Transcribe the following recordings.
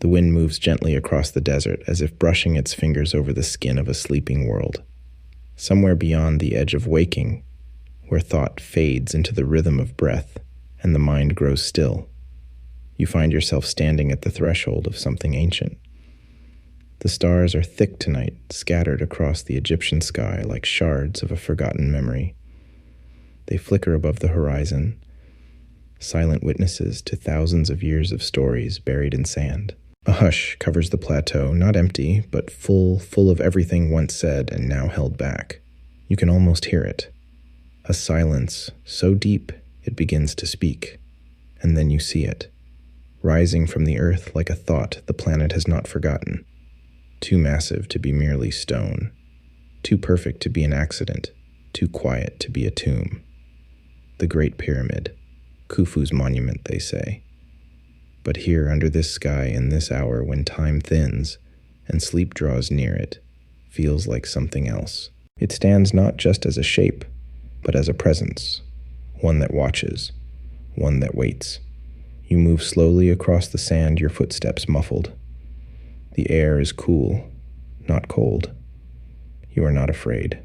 The wind moves gently across the desert as if brushing its fingers over the skin of a sleeping world. Somewhere beyond the edge of waking, where thought fades into the rhythm of breath and the mind grows still, you find yourself standing at the threshold of something ancient. The stars are thick tonight, scattered across the Egyptian sky like shards of a forgotten memory. They flicker above the horizon, silent witnesses to thousands of years of stories buried in sand. A hush covers the plateau, not empty, but full of everything once said and now held back. You can almost hear it. A silence so deep it begins to speak, and then you see it, rising from the earth like a thought the planet has not forgotten. Too massive to be merely stone, too perfect to be an accident, too quiet to be a tomb. The Great Pyramid, Khufu's monument, they say. But here under this sky in this hour when time thins and sleep draws near it, feels like something else. It stands not just as a shape, but as a presence, one that watches, one that waits. You move slowly across the sand, your footsteps muffled. The air is cool, not cold. You are not afraid.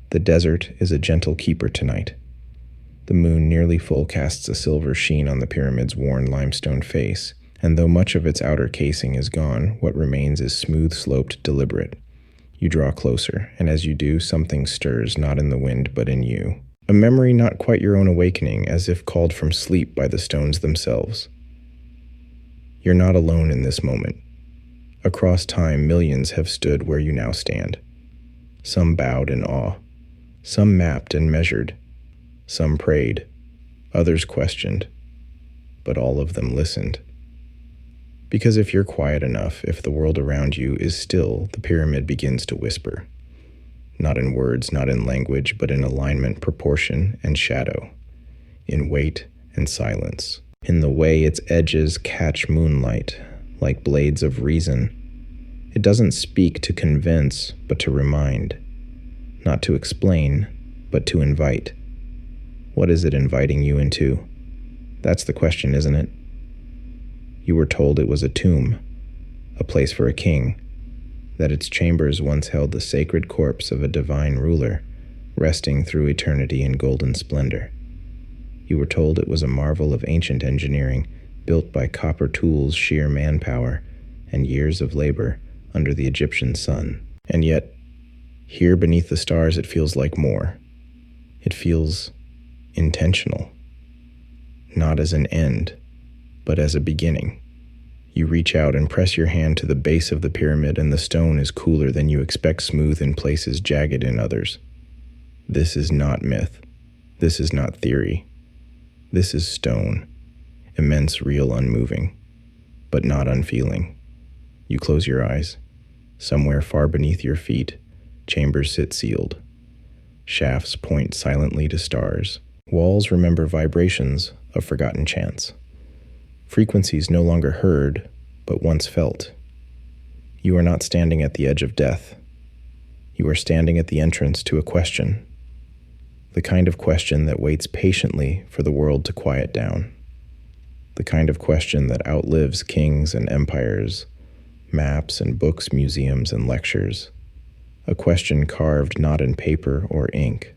The desert is a gentle keeper tonight. The moon, nearly full, casts a silver sheen on the pyramid's worn limestone face, and though much of its outer casing is gone, what remains is smooth-sloped, deliberate. You draw closer, and as you do, something stirs, not in the wind, but in you. A memory not quite your own awakening, as if called from sleep by the stones themselves. You're not alone in this moment. Across time, millions have stood where you now stand. Some bowed in awe, some mapped and measured, some prayed, others questioned, but all of them listened. Because if you're quiet enough, if the world around you is still, the pyramid begins to whisper. Not in words, not in language, but in alignment, proportion, and shadow, in weight and silence, in the way its edges catch moonlight, like blades of reason. It doesn't speak to convince, but to remind, not to explain, but to invite. What is it inviting you into? That's the question, isn't it? You were told it was a tomb, a place for a king, that its chambers once held the sacred corpse of a divine ruler, resting through eternity in golden splendor. You were told it was a marvel of ancient engineering, built by copper tools, sheer manpower, and years of labor under the Egyptian sun. And yet, here beneath the stars, it feels like more. It feels intentional, not as an end, but as a beginning. You reach out and press your hand to the base of the pyramid, and the stone is cooler than you expect, smooth in places, jagged in others. This is not myth. This is not theory. This is stone, immense, real, unmoving, but not unfeeling. You close your eyes. Somewhere far beneath your feet, chambers sit sealed. Shafts point silently to stars. Walls remember vibrations of forgotten chants. Frequencies no longer heard, but once felt. You are not standing at the edge of death. You are standing at the entrance to a question. The kind of question that waits patiently for the world to quiet down. The kind of question that outlives kings and empires, maps and books, museums and lectures. A question carved not in paper or ink,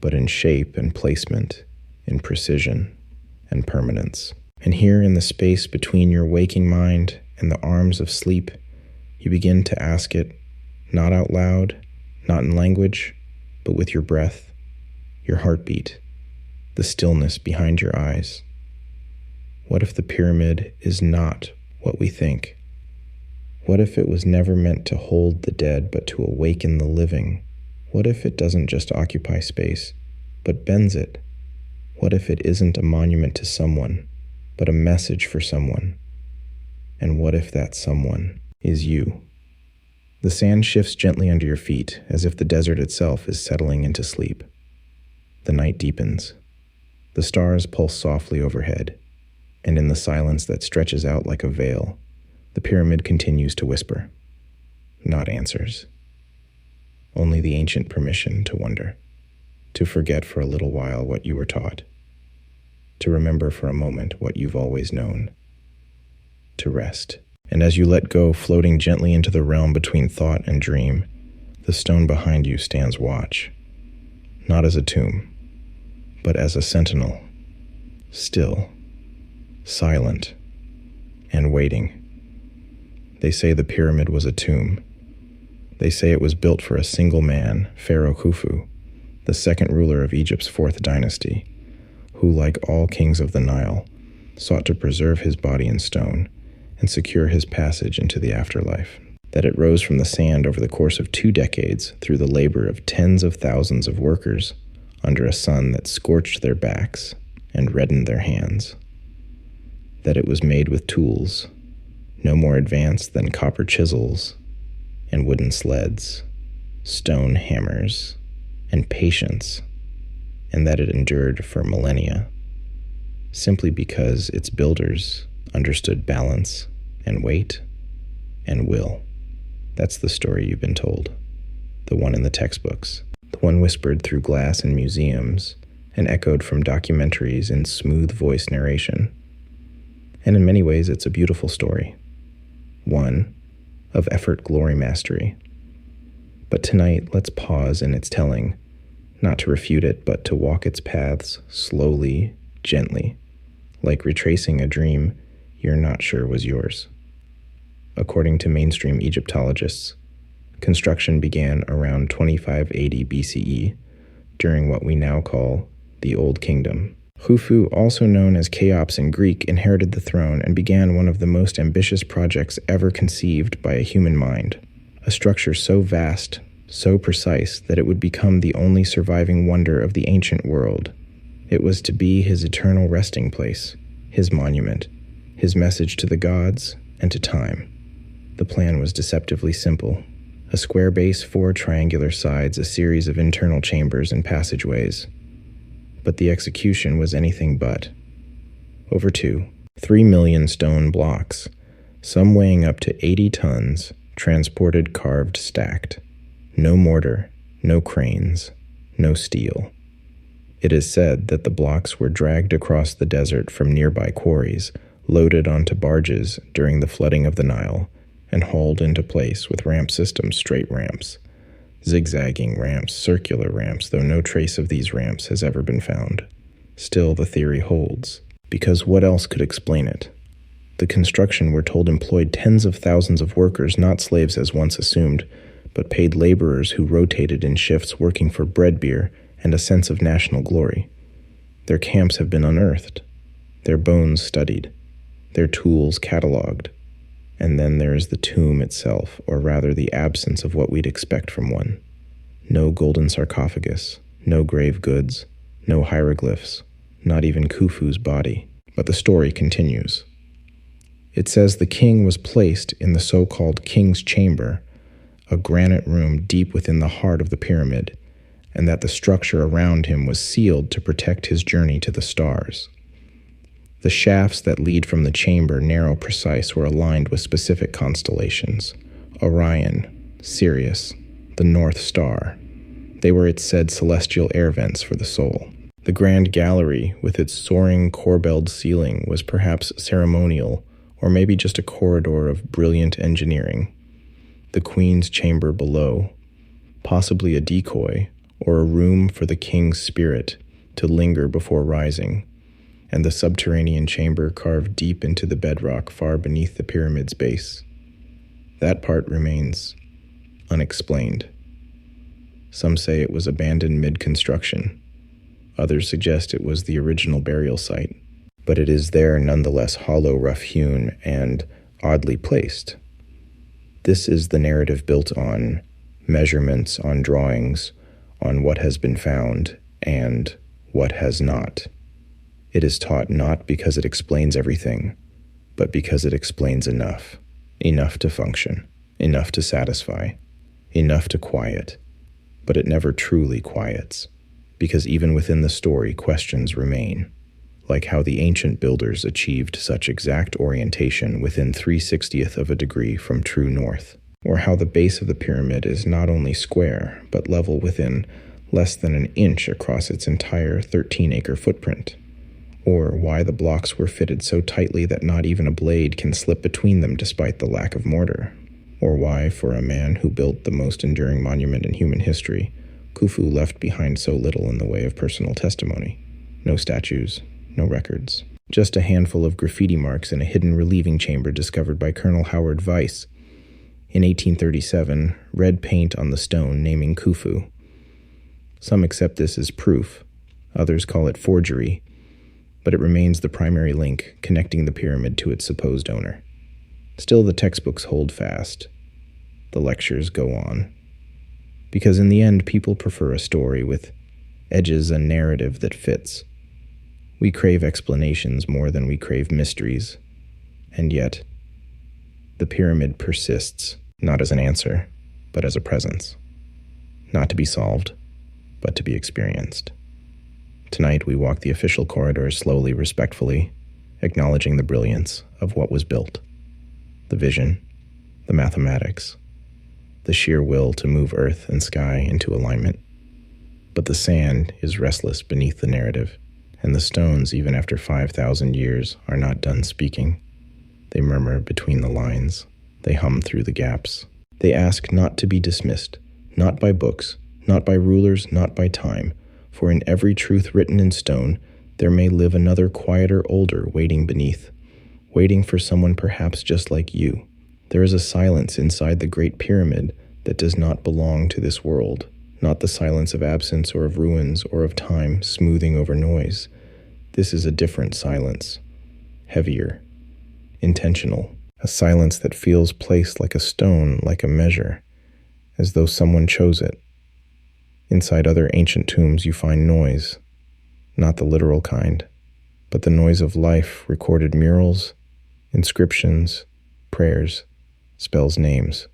but in shape and placement, in precision and permanence. And here in the space between your waking mind and the arms of sleep, you begin to ask it, not out loud, not in language, but with your breath, your heartbeat, the stillness behind your eyes. What if the pyramid is not what we think? What if it was never meant to hold the dead, but to awaken the living? What if it doesn't just occupy space, but bends it? What if it isn't a monument to someone, but a message for someone? And what if that someone is you? The sand shifts gently under your feet, as if the desert itself is settling into sleep. The night deepens. The stars pulse softly overhead, and in the silence that stretches out like a veil, the pyramid continues to whisper. Not answers. Only the ancient permission to wonder, to forget for a little while what you were taught, to remember for a moment what you've always known. to rest. And as you let go, floating gently into the realm between thought and dream, the stone behind you stands watch, not as a tomb, but as a sentinel, still, silent, and waiting. They say the pyramid was a tomb. They say it was built for a single man, Pharaoh Khufu, the second ruler of Egypt's fourth dynasty, who, like all kings of the Nile, sought to preserve his body in stone and secure his passage into the afterlife. That it rose from the sand over the course of 2 decades through the labor of tens of thousands of workers under a sun that scorched their backs and reddened their hands. That it was made with tools no more advanced than copper chisels and wooden sleds, stone hammers, and patience, and that it endured for millennia, simply because its builders understood balance and weight and will. That's the story you've been told, the one in the textbooks, the one whispered through glass in museums and echoed from documentaries in smooth voice narration. And in many ways, it's a beautiful story, one of effort, glory, mastery. But tonight, let's pause in its telling, not to refute it, but to walk its paths slowly, gently, like retracing a dream you're not sure was yours. According to mainstream Egyptologists, construction began around 2580 BCE, during what we now call the Old Kingdom. Khufu, also known as Cheops in Greek, inherited the throne and began one of the most ambitious projects ever conceived by a human mind, a structure so vast, so precise, that it would become the only surviving wonder of the ancient world. It was to be his eternal resting place, his monument, his message to the gods and to time. The plan was deceptively simple. A square base, 4 triangular sides, a series of internal chambers and passageways. But the execution was anything but. Over 3 million stone blocks, some weighing up to 80 tons, transported, carved, stacked. No mortar, no cranes, no steel. It is said that the blocks were dragged across the desert from nearby quarries, loaded onto barges during the flooding of the Nile, and hauled into place with ramp systems, straight ramps, zigzagging ramps, circular ramps, though no trace of these ramps has ever been found. Still, the theory holds, because what else could explain it? The construction, we're told, employed tens of thousands of workers, not slaves as once assumed, but paid laborers who rotated in shifts working for bread beer and a sense of national glory. Their camps have been unearthed, their bones studied, their tools cataloged. And then there is the tomb itself, or rather the absence of what we'd expect from one. No golden sarcophagus, no grave goods, no hieroglyphs, not even Khufu's body. But the story continues. It says the king was placed in the so-called king's chamber, a granite room deep within the heart of the pyramid, and that the structure around him was sealed to protect his journey to the stars. The shafts that lead from the chamber, narrow, precise, were aligned with specific constellations: Orion, Sirius, the North Star. They were, it said, celestial air vents for the soul. The grand gallery, with its soaring, corbelled ceiling, was perhaps ceremonial, or maybe just a corridor of brilliant engineering. The queen's chamber below, possibly a decoy, or a room for the king's spirit to linger before rising, and the subterranean chamber carved deep into the bedrock far beneath the pyramid's base. That part remains unexplained. Some say it was abandoned mid-construction. Others suggest it was the original burial site. But it is there nonetheless, hollow, rough-hewn, and oddly placed. This is the narrative built on measurements, on drawings, on what has been found, and what has not. It is taught not because it explains everything, but because it explains enough. Enough to function, enough to satisfy, enough to quiet. But it never truly quiets, because even within the story, questions remain, like how the ancient builders achieved such exact orientation within 3/60th of a degree from true north, or how the base of the pyramid is not only square, but level within less than an inch across its entire 13-acre footprint, or why the blocks were fitted so tightly that not even a blade can slip between them despite the lack of mortar, or why, for a man who built the most enduring monument in human history, Khufu left behind so little in the way of personal testimony. No statues, no records. Just a handful of graffiti marks in a hidden relieving chamber discovered by Colonel Howard Weiss. In 1837, red paint on the stone naming Khufu. Some accept this as proof, others call it forgery, but it remains the primary link connecting the pyramid to its supposed owner. Still, the textbooks hold fast. The lectures go on. Because in the end, people prefer a story with edges and narrative that fits. We crave explanations more than we crave mysteries. And yet, the pyramid persists, not as an answer, but as a presence. Not to be solved, but to be experienced. Tonight, we walk the official corridors slowly, respectfully, acknowledging the brilliance of what was built. The vision, the mathematics, the sheer will to move earth and sky into alignment. But the sand is restless beneath the narrative, and the stones, even after 5,000 years, are not done speaking. They murmur between the lines. They hum through the gaps. They ask not to be dismissed, not by books, not by rulers, not by time, for in every truth written in stone, there may live another quieter, older, waiting beneath, waiting for someone perhaps just like you. There is a silence inside the Great Pyramid that does not belong to this world, not the silence of absence or of ruins or of time smoothing over noise. This is a different silence, heavier, intentional, a silence that feels placed like a stone, like a measure, as though someone chose it. Inside other ancient tombs you find noise, not the literal kind, but the noise of life, recorded murals, inscriptions, prayers, spells names.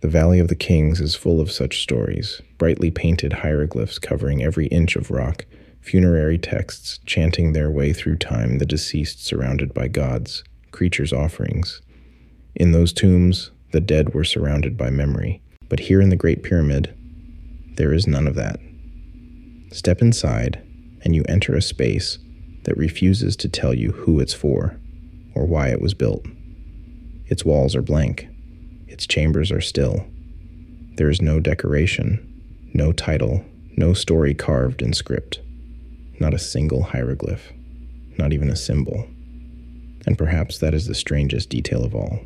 The Valley of the Kings is full of such stories, brightly painted hieroglyphs covering every inch of rock, funerary texts chanting their way through time, the deceased surrounded by gods, creatures' offerings. In those tombs, the dead were surrounded by memory. But here in the Great Pyramid, there is none of that. Step inside, and you enter a space that refuses to tell you who it's for or why it was built. Its walls are blank. Its chambers are still. There is no decoration, no title, no story carved in script. Not a single hieroglyph, not even a symbol. And perhaps that is the strangest detail of all.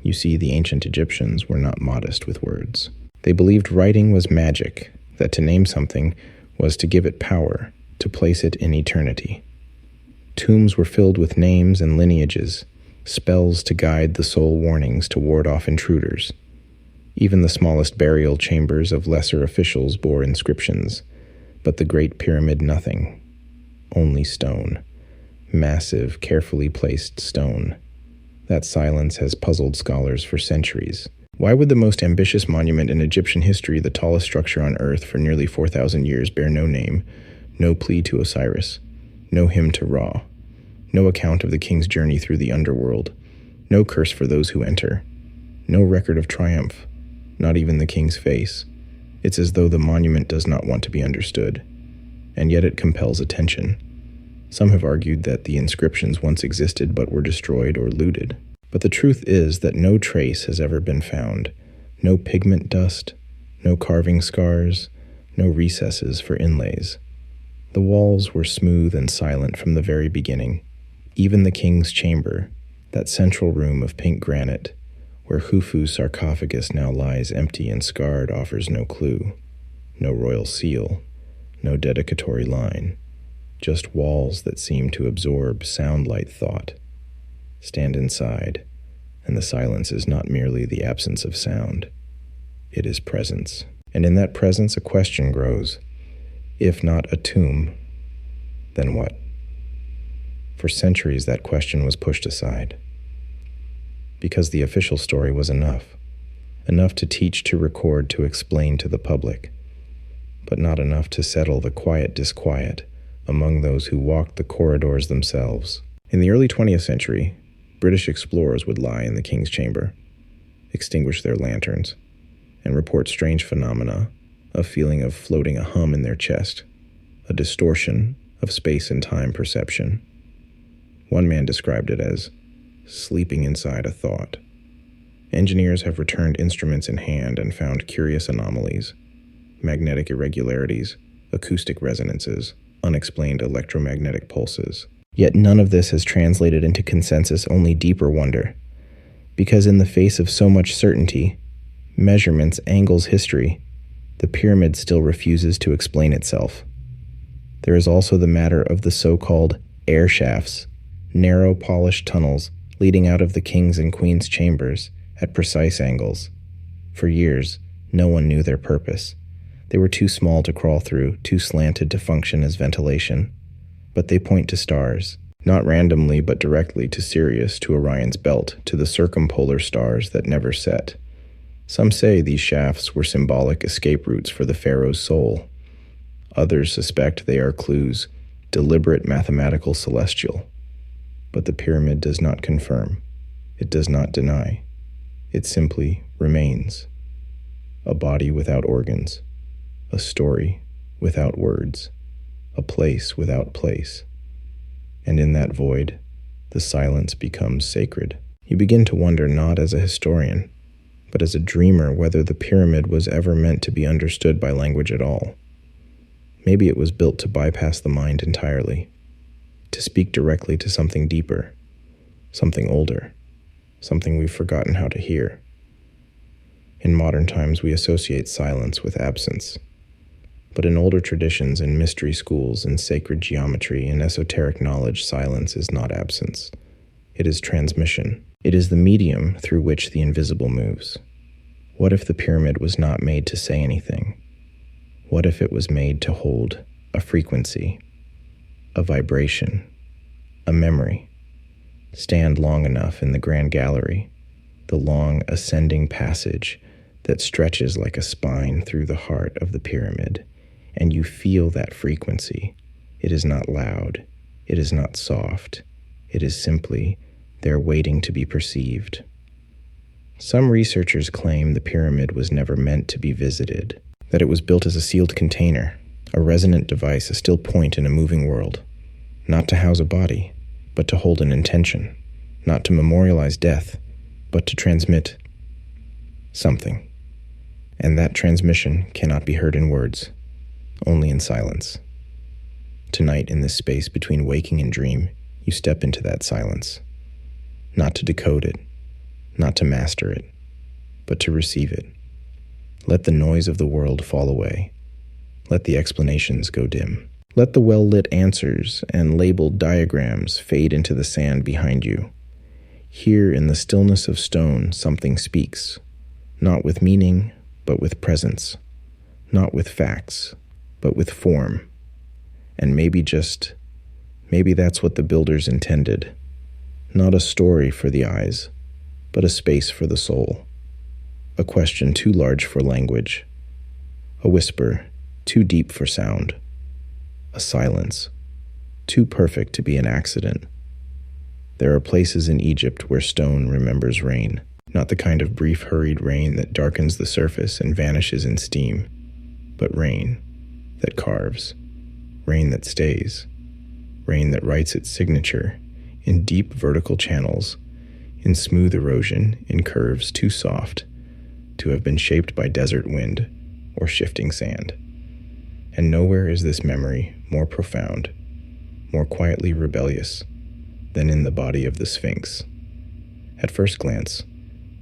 You see, the ancient Egyptians were not modest with words. They believed writing was magic, that to name something was to give it power, to place it in eternity. Tombs were filled with names and lineages, spells to guide the soul, warnings to ward off intruders. Even the smallest burial chambers of lesser officials bore inscriptions, but the Great Pyramid nothing, only stone. Massive, carefully placed stone. That silence has puzzled scholars for centuries. Why would the most ambitious monument in Egyptian history, the tallest structure on earth for nearly 4,000 years, bear no name, no plea to Osiris, no hymn to Ra, no account of the king's journey through the underworld, no curse for those who enter, no record of triumph, not even the king's face? It's as though the monument does not want to be understood, and yet it compels attention. Some have argued that the inscriptions once existed but were destroyed or looted. But the truth is that no trace has ever been found, no pigment dust, no carving scars, no recesses for inlays. The walls were smooth and silent from the very beginning. Even the king's chamber, that central room of pink granite, where Khufu's sarcophagus now lies empty and scarred, offers no clue, no royal seal, no dedicatory line, just walls that seem to absorb sound-light thought. Stand inside, and the silence is not merely the absence of sound. It is presence. And in that presence, a question grows. If not a tomb, then what? For centuries, that question was pushed aside. Because the official story was enough to teach, to record, to explain to the public, but not enough to settle the quiet disquiet among those who walked the corridors themselves. In the early 20th century, British explorers would lie in the king's chamber, extinguish their lanterns, and report strange phenomena, a feeling of floating a hum in their chest, a distortion, of space and time perception. One man described it as sleeping inside a thought. Engineers have returned instruments in hand and found curious anomalies, magnetic irregularities, acoustic resonances, unexplained electromagnetic pulses. Yet none of this has translated into consensus, only deeper wonder. Because in the face of so much certainty, measurements, angles, history, the pyramid still refuses to explain itself. There is also the matter of the so-called air shafts, narrow, polished tunnels leading out of the king's and queen's chambers at precise angles. For years, no one knew their purpose. They were too small to crawl through, too slanted to function as ventilation. But they point to stars, not randomly but directly to Sirius, to Orion's belt, to the circumpolar stars that never set. Some say these shafts were symbolic escape routes for the pharaoh's soul. Others suspect they are clues, deliberate mathematical celestial. But the pyramid does not confirm. It does not deny. It simply remains. A body without organs. A story without words. A place without place. And in that void, the silence becomes sacred. You begin to wonder, not as a historian, but as a dreamer, whether the pyramid was ever meant to be understood by language at all. Maybe it was built to bypass the mind entirely, to speak directly to something deeper, something older, something we've forgotten how to hear. In modern times, we associate silence with absence. But in older traditions, in mystery schools, in sacred geometry, in esoteric knowledge, silence is not absence. It is transmission. It is the medium through which the invisible moves. What if the pyramid was not made to say anything? What if it was made to hold a frequency, a vibration, a memory? Stand long enough in the grand gallery, the long ascending passage that stretches like a spine through the heart of the pyramid, and you feel that frequency. It is not loud. It is not soft. It is simply there waiting to be perceived. Some researchers claim the pyramid was never meant to be visited, that it was built as a sealed container, a resonant device, a still point in a moving world, not to house a body, but to hold an intention, not to memorialize death, but to transmit something. And that transmission cannot be heard in words, only in silence. Tonight, in this space between waking and dream, you step into that silence, not to decode it, not to master it, but to receive it. Let the noise of the world fall away. Let the explanations go dim. Let the well-lit answers and labeled diagrams fade into the sand behind you. Here in the stillness of stone, something speaks, not with meaning, but with presence, not with facts, but with form. And maybe that's what the builders intended. Not a story for the eyes, but a space for the soul. A question too large for language. A whisper too deep for sound. A silence too perfect to be an accident. There are places in Egypt where stone remembers rain, not the kind of brief, hurried rain that darkens the surface and vanishes in steam, but rain that carves, rain that stays, rain that writes its signature in deep vertical channels, in smooth erosion, in curves too soft to have been shaped by desert wind or shifting sand. And nowhere is this memory more profound, more quietly rebellious, than in the body of the Sphinx. At first glance,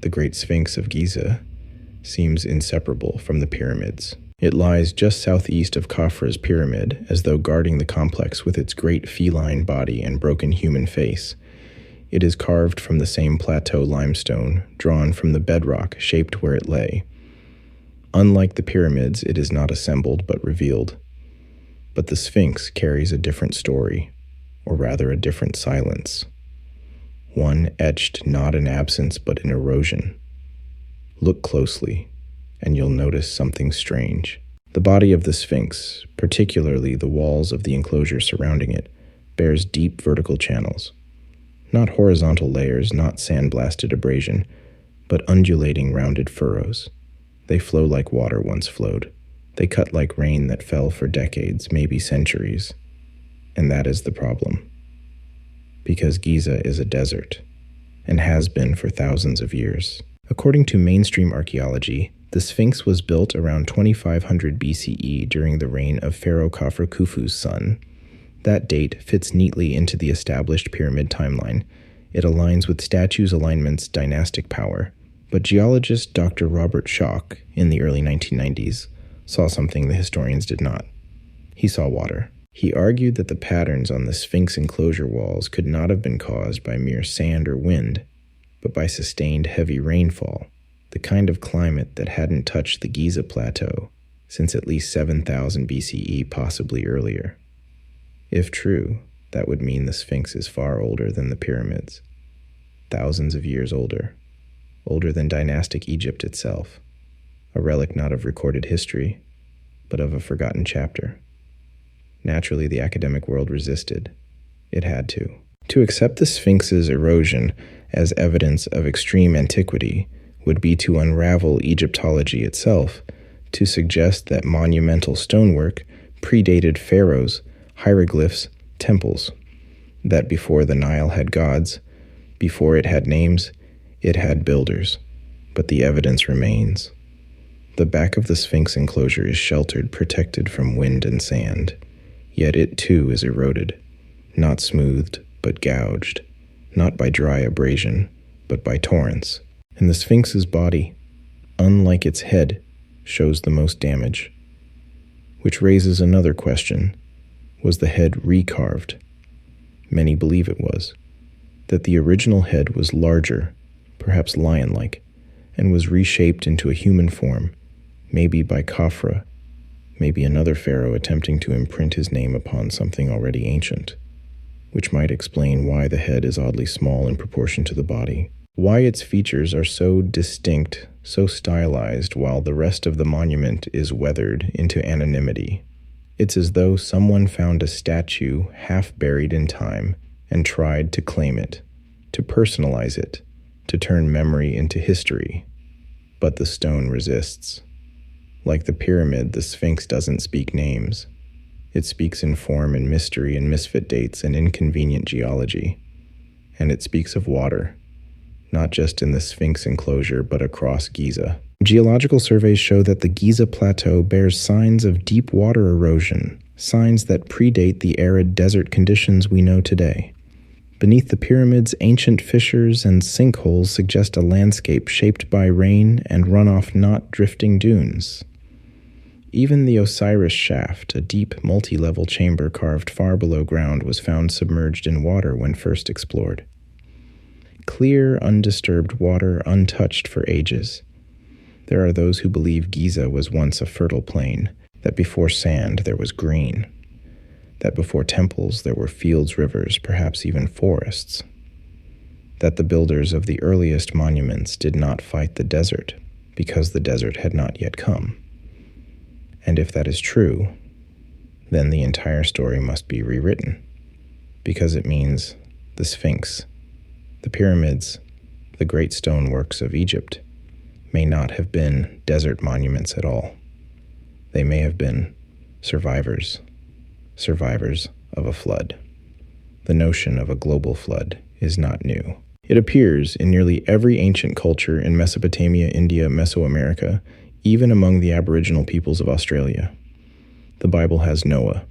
the great Sphinx of Giza seems inseparable from the pyramids. It lies just southeast of Khafra's pyramid, as though guarding the complex with its great feline body and broken human face. It is carved from the same plateau limestone, drawn from the bedrock shaped where it lay. Unlike the pyramids, it is not assembled but revealed. But the Sphinx carries a different story, or rather a different silence. One etched not in absence but in erosion. Look closely, and you'll notice something strange. The body of the Sphinx, particularly the walls of the enclosure surrounding it, bears deep vertical channels. Not horizontal layers, not sandblasted abrasion, but undulating rounded furrows. They flow like water once flowed. They cut like rain that fell for decades, maybe centuries. And that is the problem. Because Giza is a desert, and has been for thousands of years. According to mainstream archaeology, the Sphinx was built around 2500 BCE during the reign of Pharaoh Khufu's son. That date fits neatly into the established pyramid timeline. It aligns with statues' alignment's dynastic power. But geologist Dr. Robert Schoch, in the early 1990s, saw something the historians did not. He saw water. He argued that the patterns on the Sphinx enclosure walls could not have been caused by mere sand or wind, but by sustained heavy rainfall, the kind of climate that hadn't touched the Giza plateau since at least 7000 BCE, possibly earlier. If true, that would mean the Sphinx is far older than the pyramids, thousands of years older than dynastic Egypt itself, a relic not of recorded history, but of a forgotten chapter. Naturally, the academic world resisted. It had to. To accept the Sphinx's erosion as evidence of extreme antiquity would be to unravel Egyptology itself, to suggest that monumental stonework predated pharaohs, hieroglyphs, temples, that before the Nile had gods, before it had names, it had builders. But the evidence remains. The back of the Sphinx enclosure is sheltered, protected from wind and sand. Yet it too is eroded, not smoothed, but gouged, not by dry abrasion, but by torrents. And the Sphinx's body, unlike its head, shows the most damage. Which raises another question. Was the head recarved? Many believe it was. That the original head was larger, perhaps lion-like, and was reshaped into a human form, maybe by Khafra, maybe another pharaoh attempting to imprint his name upon something already ancient, which might explain why the head is oddly small in proportion to the body, why its features are so distinct, so stylized, while the rest of the monument is weathered into anonymity. It's as though someone found a statue half buried in time and tried to claim it, to personalize it, to turn memory into history. But the stone resists. Like the pyramid, the Sphinx doesn't speak names. It speaks in form and mystery and misfit dates and inconvenient geology. And it speaks of water, not just in the Sphinx enclosure, but across Giza. Geological surveys show that the Giza plateau bears signs of deep water erosion, signs that predate the arid desert conditions we know today. Beneath the pyramids, ancient fissures and sinkholes suggest a landscape shaped by rain and runoff, not drifting dunes. Even the Osiris shaft, a deep, multi-level chamber carved far below ground, was found submerged in water when first explored. Clear, undisturbed water, untouched for ages. There are those who believe Giza was once a fertile plain, that before sand there was green, that before temples there were fields, rivers, perhaps even forests, that the builders of the earliest monuments did not fight the desert because the desert had not yet come. And if that is true, then the entire story must be rewritten, because it means the Sphinx, the pyramids, the great stoneworks of Egypt may not have been desert monuments at all. They may have been survivors of a flood. The notion of a global flood is not new. It appears in nearly every ancient culture in Mesopotamia, India, Mesoamerica, even among the Aboriginal peoples of Australia. The Bible has Noah.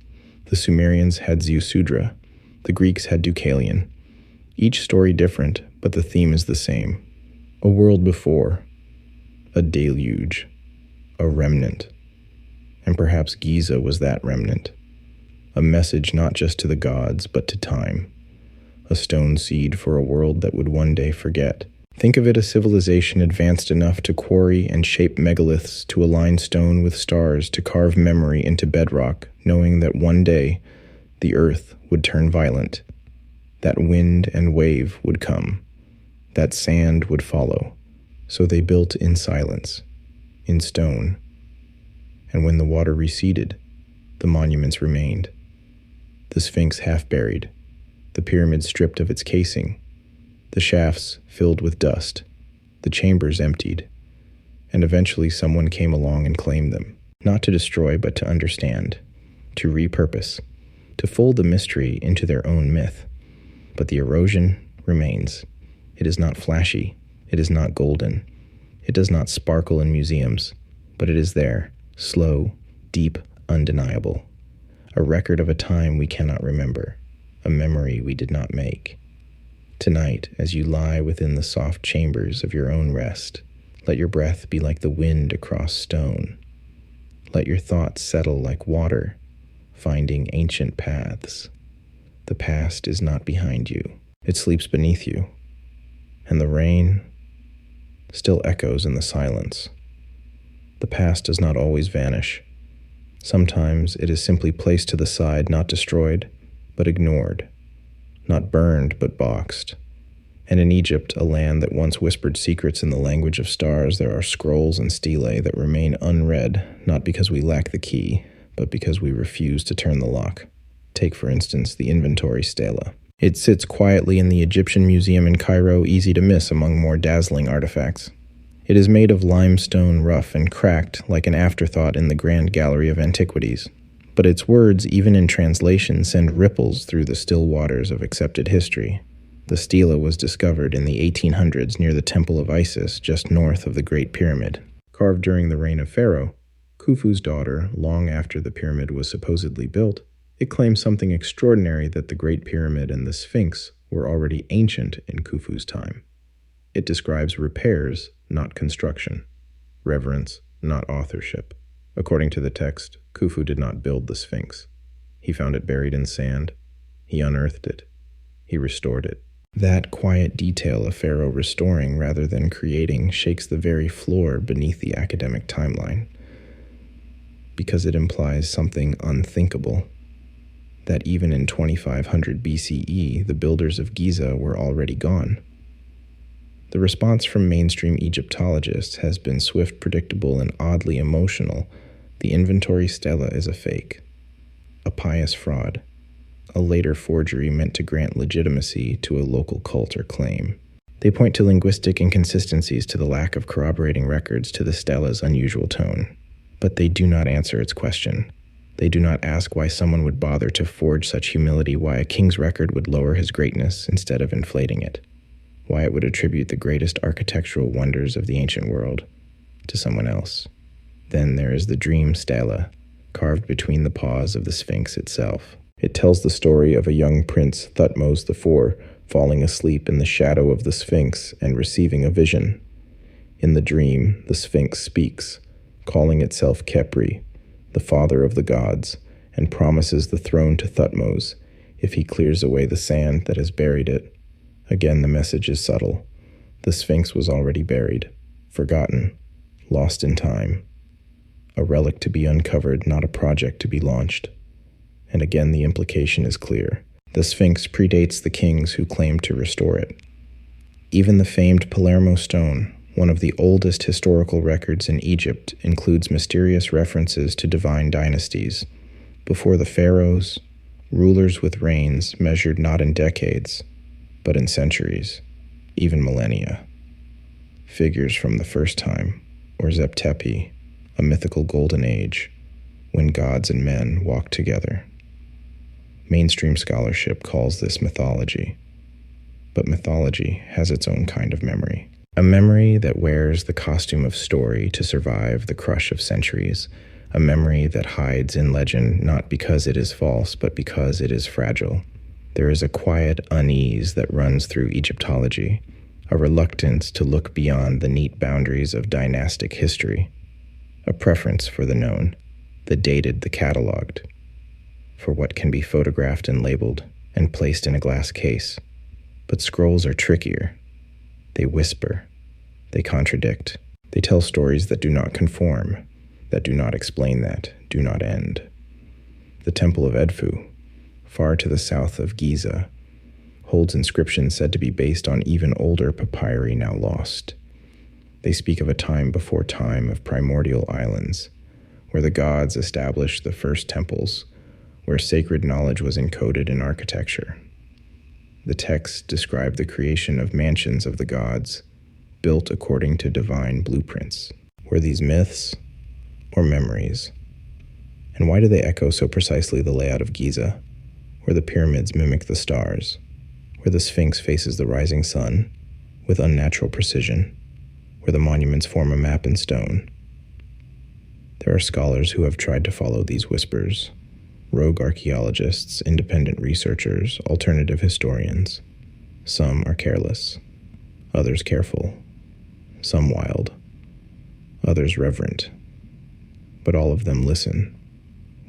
The Sumerians had Ziusudra. The Greeks had Deucalion. Each story different, but the theme is the same. A world before, a deluge, a remnant. And perhaps Giza was that remnant. A message not just to the gods, but to time. A stone seed for a world that would one day forget. Think of it as civilization advanced enough to quarry and shape megaliths, to align stone with stars, to carve memory into bedrock, knowing that one day the earth would turn violent, that wind and wave would come, that sand would follow. So they built in silence, in stone. And when the water receded, the monuments remained. The Sphinx half buried, the pyramid stripped of its casing, the shafts filled with dust, the chambers emptied, and eventually someone came along and claimed them, not to destroy but to understand, to repurpose, to fold the mystery into their own myth. But the erosion remains. It is not flashy. It is not golden. It does not sparkle in museums, but it is there, slow, deep, undeniable. A record of a time we cannot remember, a memory we did not make. Tonight, as you lie within the soft chambers of your own rest, let your breath be like the wind across stone. Let your thoughts settle like water, finding ancient paths. The past is not behind you. It sleeps beneath you. And the rain still echoes in the silence. The past does not always vanish. Sometimes it is simply placed to the side, not destroyed, but ignored. Not burned, but boxed. And in Egypt, a land that once whispered secrets in the language of stars, there are scrolls and stelae that remain unread, not because we lack the key, but because we refuse to turn the lock. Take, for instance, the inventory stela. It sits quietly in the Egyptian Museum in Cairo, easy to miss among more dazzling artifacts. It is made of limestone, rough and cracked, like an afterthought in the Grand Gallery of Antiquities. But its words, even in translation, send ripples through the still waters of accepted history. The stela was discovered in the 1800s near the Temple of Isis, just north of the Great Pyramid. Carved during the reign of Pharaoh Khufu's daughter, long after the pyramid was supposedly built, it claims something extraordinary, that the Great Pyramid and the Sphinx were already ancient in Khufu's time. It describes repairs, not construction, reverence, not authorship. According to the text, Khufu did not build the Sphinx. He found it buried in sand. He unearthed it. He restored it. That quiet detail of Pharaoh restoring rather than creating shakes the very floor beneath the academic timeline, because it implies something unthinkable, that even in 2500 BCE, the builders of Giza were already gone. The response from mainstream Egyptologists has been swift, predictable, and oddly emotional. The inventory stela is a fake, a pious fraud, a later forgery meant to grant legitimacy to a local cult or claim. They point to linguistic inconsistencies, to the lack of corroborating records, to the stela's unusual tone. But they do not answer its question. They do not ask why someone would bother to forge such humility, why a king's record would lower his greatness instead of inflating it, why it would attribute the greatest architectural wonders of the ancient world to someone else. Then there is the dream stela, carved between the paws of the Sphinx itself. It tells the story of a young prince, Thutmose IV, falling asleep in the shadow of the Sphinx and receiving a vision. In the dream, the Sphinx speaks, calling itself Khepri, the father of the gods, and promises the throne to Thutmose if he clears away the sand that has buried it. Again, the message is subtle. The Sphinx was already buried, forgotten, lost in time. A relic to be uncovered, not a project to be launched. And again, the implication is clear. The Sphinx predates the kings who claimed to restore it. Even the famed Palermo stone, one of the oldest historical records in Egypt, includes mysterious references to divine dynasties. Before the pharaohs, rulers with reigns measured not in decades, but in centuries, even millennia. Figures from the first time, or Zep-Tepi, a mythical golden age, when gods and men walked together. Mainstream scholarship calls this mythology, but mythology has its own kind of memory. A memory that wears the costume of story to survive the crush of centuries. A memory that hides in legend not because it is false, but because it is fragile. There is a quiet unease that runs through Egyptology, a reluctance to look beyond the neat boundaries of dynastic history, a preference for the known, the dated, the cataloged, for what can be photographed and labeled and placed in a glass case. But scrolls are trickier. They whisper. They contradict. They tell stories that do not conform, that do not explain, that do not end. The Temple of Edfu, far to the south of Giza, holds inscriptions said to be based on even older papyri now lost. They speak of a time before time, of primordial islands, where the gods established the first temples, where sacred knowledge was encoded in architecture. The texts describe the creation of mansions of the gods, built according to divine blueprints. Were these myths or memories? And why do they echo so precisely the layout of Giza? where the pyramids mimic the stars, where the Sphinx faces the rising sun with unnatural precision, where the monuments form a map in stone. There are scholars who have tried to follow these whispers, rogue archaeologists, independent researchers, alternative historians. Some are careless, others careful, some wild, others reverent. But all of them listen,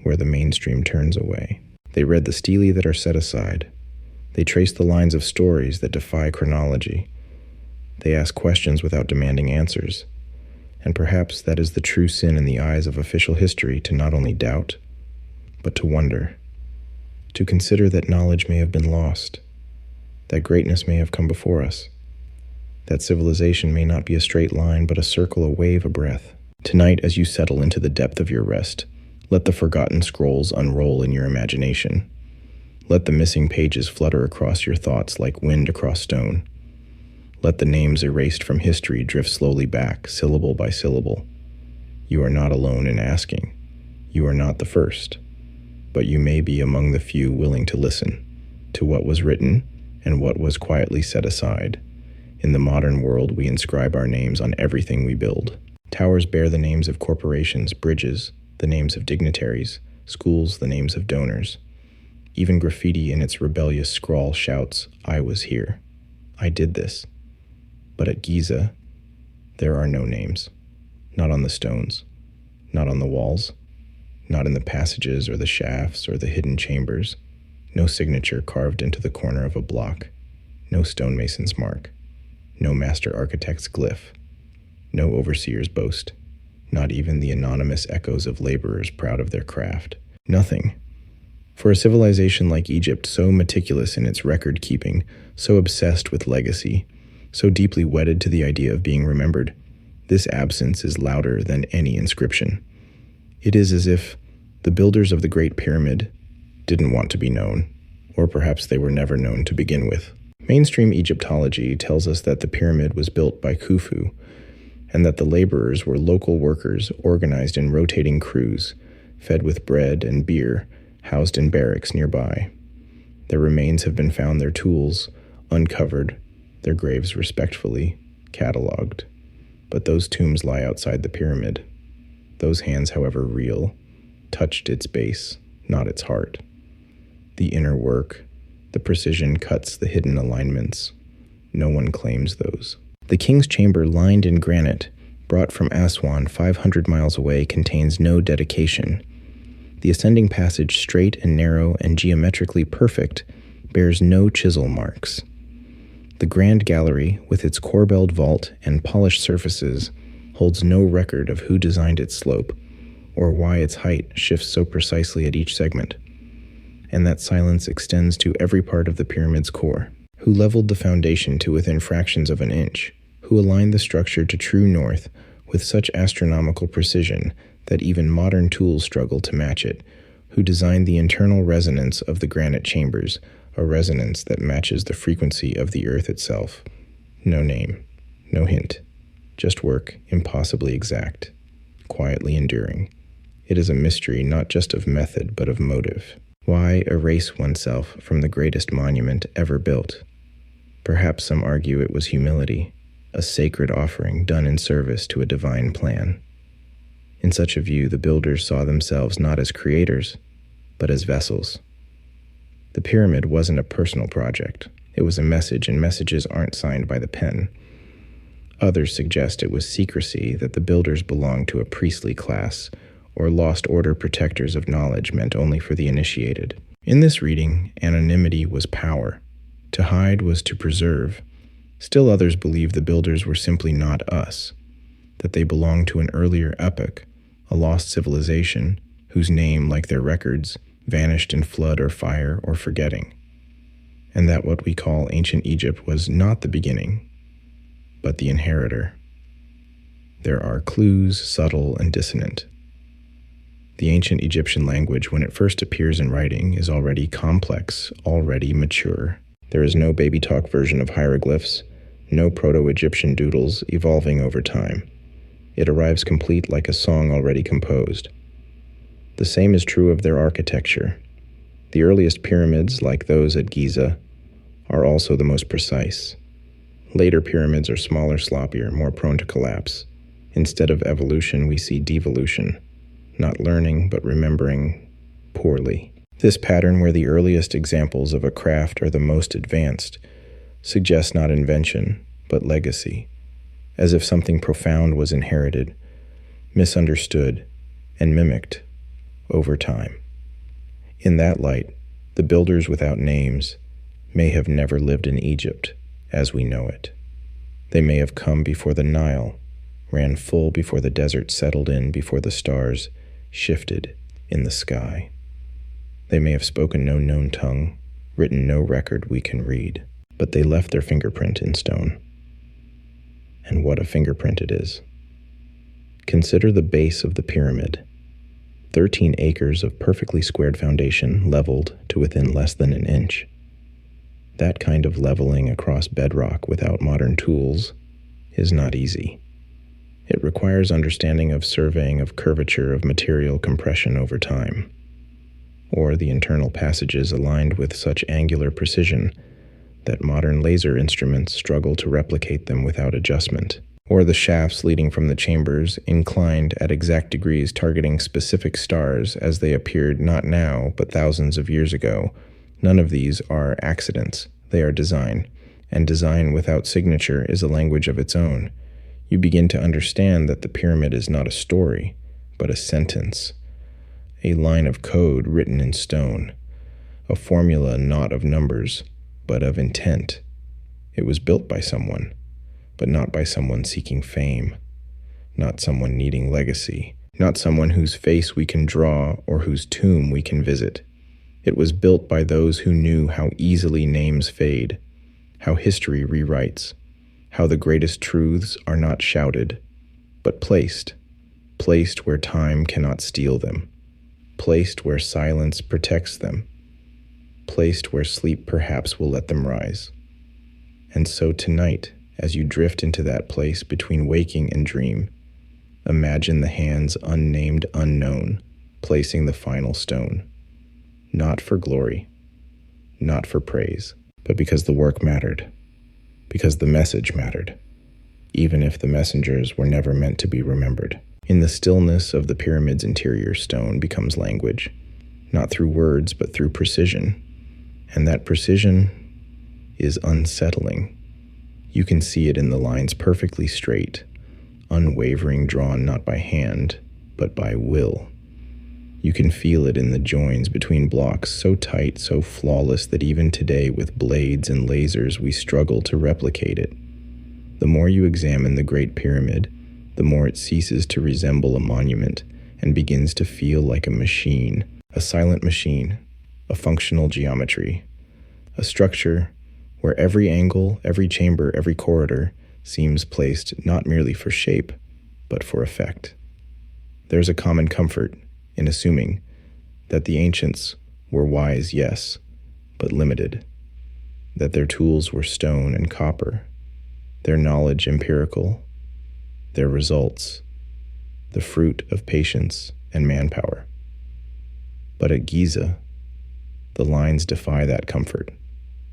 where the mainstream turns away. They read the stelae that are set aside. They trace the lines of stories that defy chronology. They ask questions without demanding answers. And perhaps that is the true sin in the eyes of official history, to not only doubt, but to wonder, to consider that knowledge may have been lost, that greatness may have come before us, that civilization may not be a straight line, but a circle, a wave, a breath. Tonight, as you settle into the depth of your rest, let the forgotten scrolls unroll in your imagination. Let the missing pages flutter across your thoughts like wind across stone. Let the names erased from history drift slowly back, syllable by syllable. You are not alone in asking. You are not the first, but you may be among the few willing to listen to what was written and what was quietly set aside. In the modern world, we inscribe our names on everything we build. Towers bear the names of corporations, bridges, the names of dignitaries, schools, the names of donors. Even graffiti in its rebellious scrawl shouts, "I was here. I did this." But at Giza, there are no names. Not on the stones, not on the walls, not in the passages or the shafts or the hidden chambers. No signature carved into the corner of a block. No stonemason's mark. No master architect's glyph. No overseer's boast, not even the anonymous echoes of laborers proud of their craft. Nothing. For a civilization like Egypt, so meticulous in its record-keeping, so obsessed with legacy, so deeply wedded to the idea of being remembered, this absence is louder than any inscription. It is as if the builders of the Great Pyramid didn't want to be known, or perhaps they were never known to begin with. Mainstream Egyptology tells us that the pyramid was built by Khufu, and that the laborers were local workers organized in rotating crews, fed with bread and beer, housed in barracks nearby. Their remains have been found, their tools uncovered, their graves respectfully catalogued. But those tombs lie outside the pyramid. Those hands, however real, touched its base, not its heart. The inner work, the precision cuts, the hidden alignments. No one claims those. The king's chamber, lined in granite, brought from Aswan 500 miles away, contains no dedication. The ascending passage, straight and narrow and geometrically perfect, bears no chisel marks. The grand gallery, with its corbelled vault and polished surfaces, holds no record of who designed its slope, or why its height shifts so precisely at each segment. And that silence extends to every part of the pyramid's core. Who leveled the foundation to within fractions of an inch? Who aligned the structure to true north with such astronomical precision that even modern tools struggle to match it? Who designed the internal resonance of the granite chambers, a resonance that matches the frequency of the earth itself? No name, no hint, just work impossibly exact, quietly enduring. It is a mystery not just of method but of motive. Why erase oneself from the greatest monument ever built? Perhaps some argue it was humility, a sacred offering done in service to a divine plan. In such a view, the builders saw themselves not as creators, but as vessels. The pyramid wasn't a personal project. It was a message, and messages aren't signed by the pen. Others suggest it was secrecy, that the builders belonged to a priestly class, or lost order protectors of knowledge meant only for the initiated. In this reading, anonymity was power. To hide was to preserve. Still others believe the builders were simply not us, that they belonged to an earlier epoch, a lost civilization, whose name, like their records, vanished in flood or fire or forgetting, and that what we call ancient Egypt was not the beginning, but the inheritor. There are clues, subtle and dissonant. The ancient Egyptian language, when it first appears in writing, is already complex, already mature. There is no baby talk version of hieroglyphs, no Proto-Egyptian doodles evolving over time. It arrives complete like a song already composed. The same is true of their architecture. The earliest pyramids, like those at Giza, are also the most precise. Later pyramids are smaller, sloppier, more prone to collapse. Instead of evolution, we see devolution, not learning, but remembering poorly. This pattern, where the earliest examples of a craft are the most advanced, suggests not invention, but legacy, as if something profound was inherited, misunderstood, and mimicked over time. In that light, the builders without names may have never lived in Egypt as we know it. They may have come before the Nile ran full, before the desert settled in, before the stars shifted in the sky. They may have spoken no known tongue, written no record we can read, but they left their fingerprint in stone. And what a fingerprint it is. Consider the base of the pyramid. 13 acres of perfectly squared foundation leveled to within less than an inch. That kind of leveling across bedrock without modern tools is not easy. It requires understanding of surveying of curvature of material compression over time, or the internal passages aligned with such angular precision that modern laser instruments struggle to replicate them without adjustment, or the shafts leading from the chambers inclined at exact degrees targeting specific stars as they appeared not now but thousands of years ago. None of these are accidents, they are design, and design without signature is a language of its own. You begin to understand that the pyramid is not a story, but a sentence, a line of code written in stone, a formula not of numbers, but of intent. It was built by someone, but not by someone seeking fame, not someone needing legacy, not someone whose face we can draw or whose tomb we can visit. It was built by those who knew how easily names fade, how history rewrites, how the greatest truths are not shouted, but placed where time cannot steal them, placed where silence protects them, placed where sleep perhaps will let them rise. And so tonight, as you drift into that place between waking and dream, imagine the hands unnamed unknown placing the final stone, not for glory, not for praise, but because the work mattered, because the message mattered, even if the messengers were never meant to be remembered. In the stillness of the pyramid's interior, stone becomes language, not through words, but through precision. And that precision is unsettling. You can see it in the lines perfectly straight, unwavering, drawn not by hand, but by will. You can feel it in the joins between blocks, so tight, so flawless that even today with blades and lasers we struggle to replicate it. The more you examine the Great Pyramid, the more it ceases to resemble a monument and begins to feel like a machine, a silent machine, a functional geometry, a structure where every angle, every chamber, every corridor seems placed not merely for shape, but for effect. There's a common comfort in assuming that the ancients were wise, yes, but limited, that their tools were stone and copper, their knowledge empirical, their results the fruit of patience and manpower. But at Giza, the lines defy that comfort.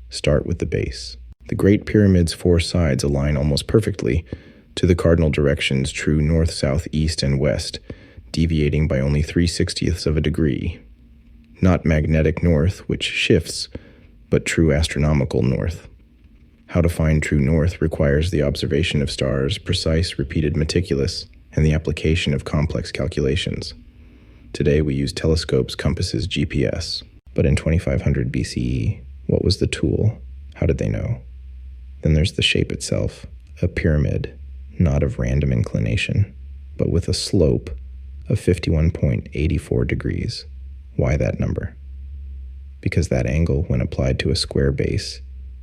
Start with the base. The Great Pyramid's 4 sides align almost perfectly to the cardinal directions, true north, south, east, and west, deviating by only 3/60ths of a degree. Not magnetic north, which shifts, but true astronomical north. How to find true north requires the observation of stars, precise, repeated, meticulous, and the application of complex calculations. Today we use telescopes, compasses, GPS. But in 2500 BCE, what was the tool? How did they know? Then there's the shape itself, a pyramid, not of random inclination, but with a slope of 51.84 degrees. Why that number? Because that angle, when applied to a square base,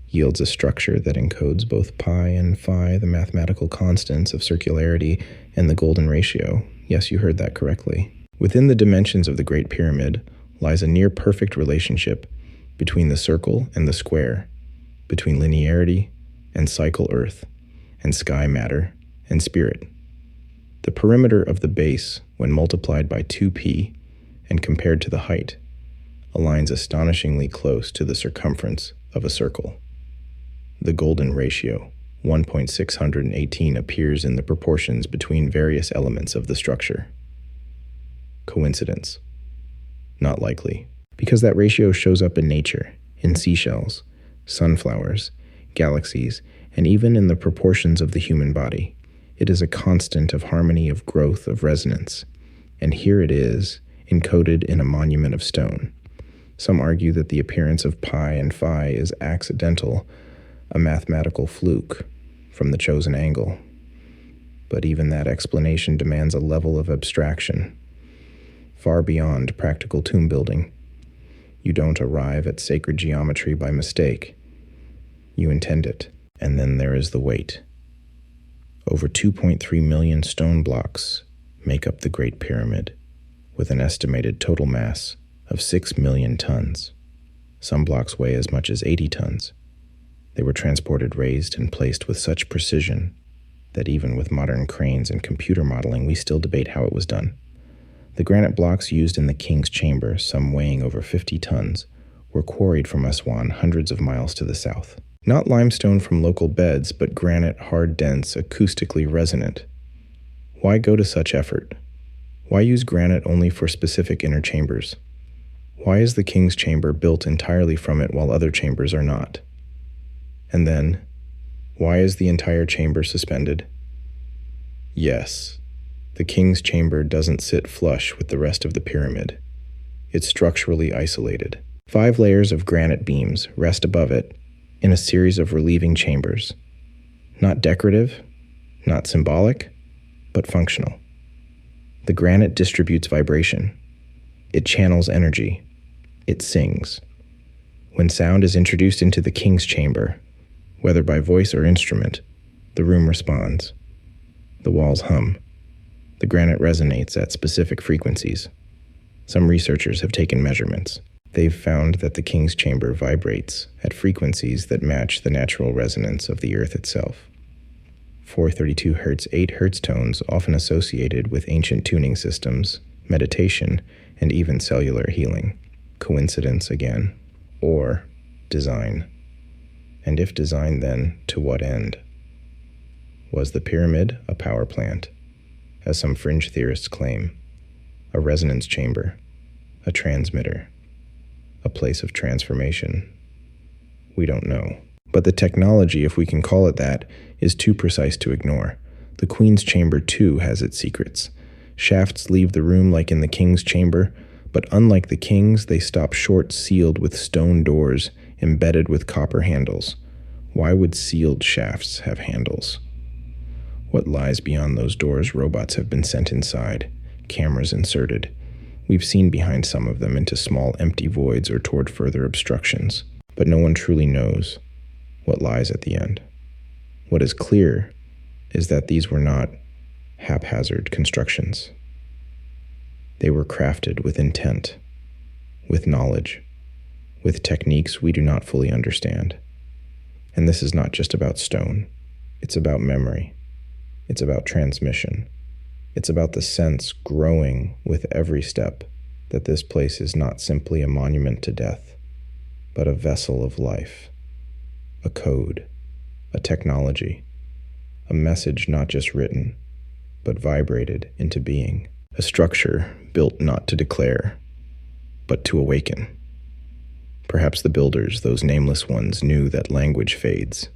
yields a structure that encodes both pi and phi, the mathematical constants of circularity, and the golden ratio. Yes, you heard that correctly. Within the dimensions of the Great Pyramid lies a near-perfect relationship between the circle and the square, between linearity and cycle earth, and sky matter and spirit. The perimeter of the base, when multiplied by 2p and compared to the height, aligns astonishingly close to the circumference of a circle. The golden ratio, 1.618, appears in the proportions between various elements of the structure. Coincidence? Not likely, because that ratio shows up in nature, in seashells, sunflowers, galaxies, and even in the proportions of the human body. It is a constant of harmony, of growth, of resonance. And here it is, encoded in a monument of stone. Some argue that the appearance of pi and phi is accidental, a mathematical fluke from the chosen angle. But even that explanation demands a level of abstraction, far beyond practical tomb building. You don't arrive at sacred geometry by mistake. You intend it, and then there is the weight. Over 2.3 million stone blocks make up the Great Pyramid, with an estimated total mass of 6 million tons. Some blocks weigh as much as 80 tons. They were transported, raised, and placed with such precision that even with modern cranes and computer modeling, we still debate how it was done. The granite blocks used in the king's chamber, some weighing over 50 tons, were quarried from Aswan, hundreds of miles to the south. Not limestone from local beds, but granite, hard, dense, acoustically resonant. Why go to such effort? Why use granite only for specific inner chambers? Why is the king's chamber built entirely from it while other chambers are not? And then, why is the entire chamber suspended? Yes, the king's chamber doesn't sit flush with the rest of the pyramid. It's structurally isolated. 5 layers of granite beams rest above it in a series of relieving chambers. Not decorative, not symbolic, but functional. The granite distributes vibration. It channels energy. It sings. When sound is introduced into the king's chamber, whether by voice or instrument, the room responds. The walls hum. The granite resonates at specific frequencies. Some researchers have taken measurements. They've found that the king's chamber vibrates at frequencies that match the natural resonance of the earth itself. 432 Hz, 8 Hz tones, often associated with ancient tuning systems, meditation, and even cellular healing. Coincidence again? Or design? And if design, then to what end? Was the pyramid a power plant, as some fringe theorists claim? A resonance chamber? A transmitter? A place of transformation? We don't know. But the technology, if we can call it that, is too precise to ignore. The queen's chamber, too, has its secrets. Shafts leave the room like in the king's chamber, but unlike the king's, they stop short, sealed with stone doors embedded with copper handles. Why would sealed shafts have handles? What lies beyond those doors? Robots have been sent inside, cameras inserted. We've seen behind some of them into small empty voids or toward further obstructions, but no one truly knows what lies at the end. What is clear is that these were not haphazard constructions. They were crafted with intent, with knowledge, with techniques we do not fully understand. And this is not just about stone. It's about memory. It's about transmission. It's about the sense growing with every step that this place is not simply a monument to death, but a vessel of life, a code, a technology, a message not just written, but vibrated into being, a structure built not to declare, but to awaken. Perhaps the builders, those nameless ones, knew that language fades,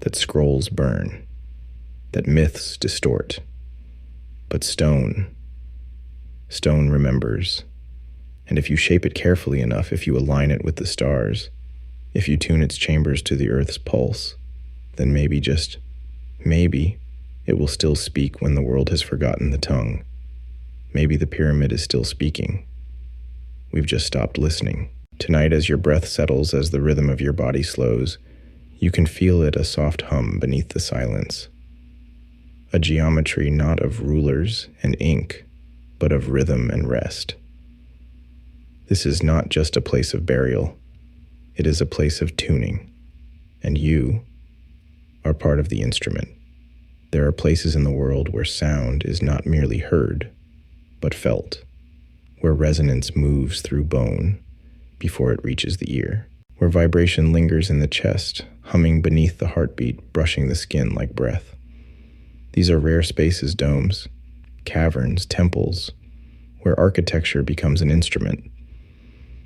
that scrolls burn, that myths distort. But stone remembers. And if you shape it carefully enough, if you align it with the stars, if you tune its chambers to the earth's pulse, then maybe, just maybe, it will still speak when the world has forgotten the tongue. Maybe the pyramid is still speaking. We've just stopped listening. Tonight, as your breath settles, as the rhythm of your body slows, you can feel it, a soft hum beneath the silence. A geometry not of rulers and ink, but of rhythm and rest. This is not just a place of burial. It is a place of tuning. And you are part of the instrument. There are places in the world where sound is not merely heard, but felt, where resonance moves through bone, before it reaches the ear, where vibration lingers in the chest, humming beneath the heartbeat, brushing the skin like breath. These are rare spaces, domes, caverns, temples, where architecture becomes an instrument.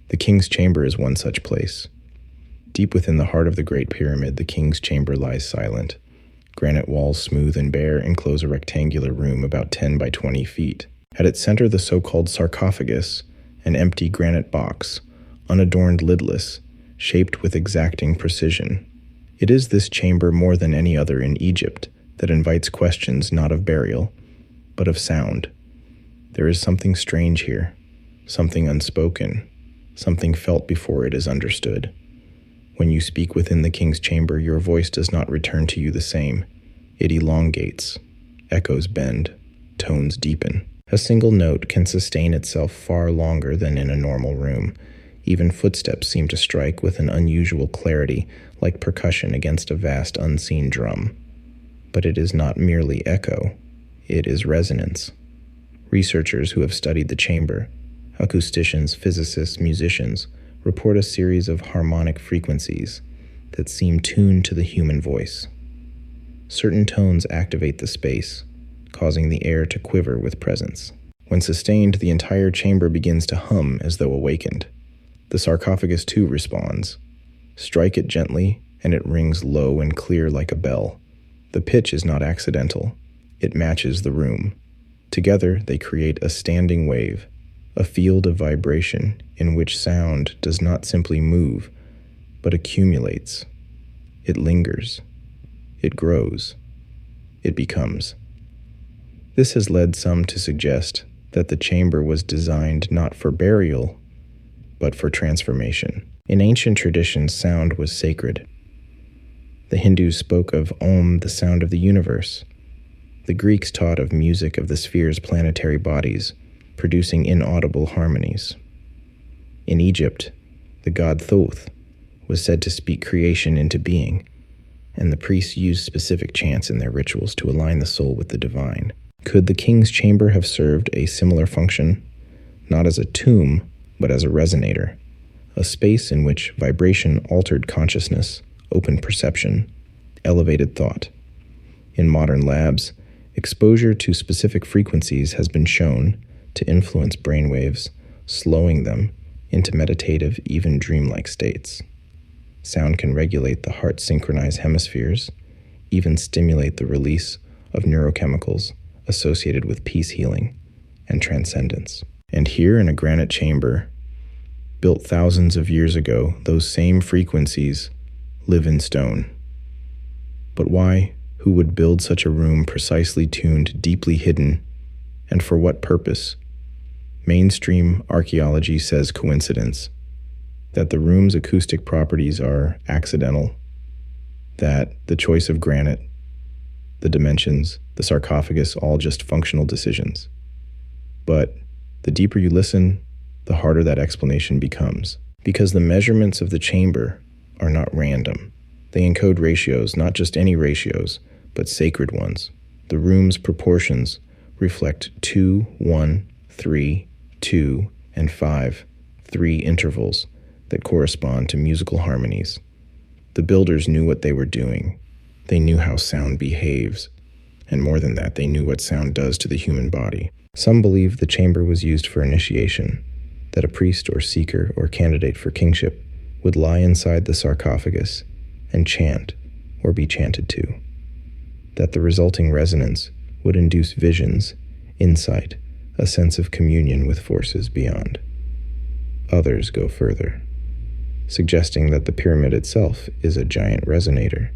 The King's Chamber is one such place. Deep within the heart of the Great Pyramid, the King's Chamber lies silent. Granite walls, smooth and bare, enclose a rectangular room about 10 by 20 feet. At its center, the so-called sarcophagus, an empty granite box, unadorned, lidless, shaped with exacting precision. It is this chamber more than any other in Egypt that invites questions not of burial, but of sound. There is something strange here, something unspoken, something felt before it is understood. When you speak within the King's Chamber, your voice does not return to you the same. It elongates, echoes bend, tones deepen. A single note can sustain itself far longer than in a normal room. Even footsteps seem to strike with an unusual clarity, like percussion against a vast unseen drum. But it is not merely echo, it is resonance. Researchers who have studied the chamber, acousticians, physicists, musicians, report a series of harmonic frequencies that seem tuned to the human voice. Certain tones activate the space, causing the air to quiver with presence. When sustained, the entire chamber begins to hum as though awakened. The sarcophagus too responds. Strike it gently, and it rings low and clear like a bell. The pitch is not accidental. It matches the room. Together, they create a standing wave, a field of vibration in which sound does not simply move, but accumulates. It lingers. It grows. It becomes. This has led some to suggest that the chamber was designed not for burial, but for transformation. In ancient traditions, sound was sacred. The Hindus spoke of Om, the sound of the universe. The Greeks taught of music of the sphere's planetary bodies, producing inaudible harmonies. In Egypt, the god Thoth was said to speak creation into being, and the priests used specific chants in their rituals to align the soul with the divine. Could the King's Chamber have served a similar function, not as a tomb, but as a resonator, a space in which vibration altered consciousness, opened perception, elevated thought? In modern labs, exposure to specific frequencies has been shown to influence brainwaves, slowing them into meditative, even dreamlike states. Sound can regulate the heart-synchronized hemispheres, even stimulate the release of neurochemicals associated with peace healing and transcendence. And here in a granite chamber, built thousands of years ago, those same frequencies live in stone. But why? Who would build such a room precisely tuned, deeply hidden, and for what purpose? Mainstream archaeology says coincidence, that the room's acoustic properties are accidental, that the choice of granite, the dimensions, the sarcophagus, all just functional decisions. But the deeper you listen, the harder that explanation becomes, because the measurements of the chamber are not random. They encode ratios, not just any ratios, but sacred ones. The room's proportions reflect 2, 1, 3, 2, and 5, 3 intervals that correspond to musical harmonies. The builders knew what they were doing. They knew how sound behaves. And more than that, they knew what sound does to the human body. Some believe the chamber was used for initiation, that a priest or seeker or candidate for kingship would lie inside the sarcophagus and chant or be chanted to, that the resulting resonance would induce visions, insight, a sense of communion with forces beyond. Others go further, suggesting that the pyramid itself is a giant resonator,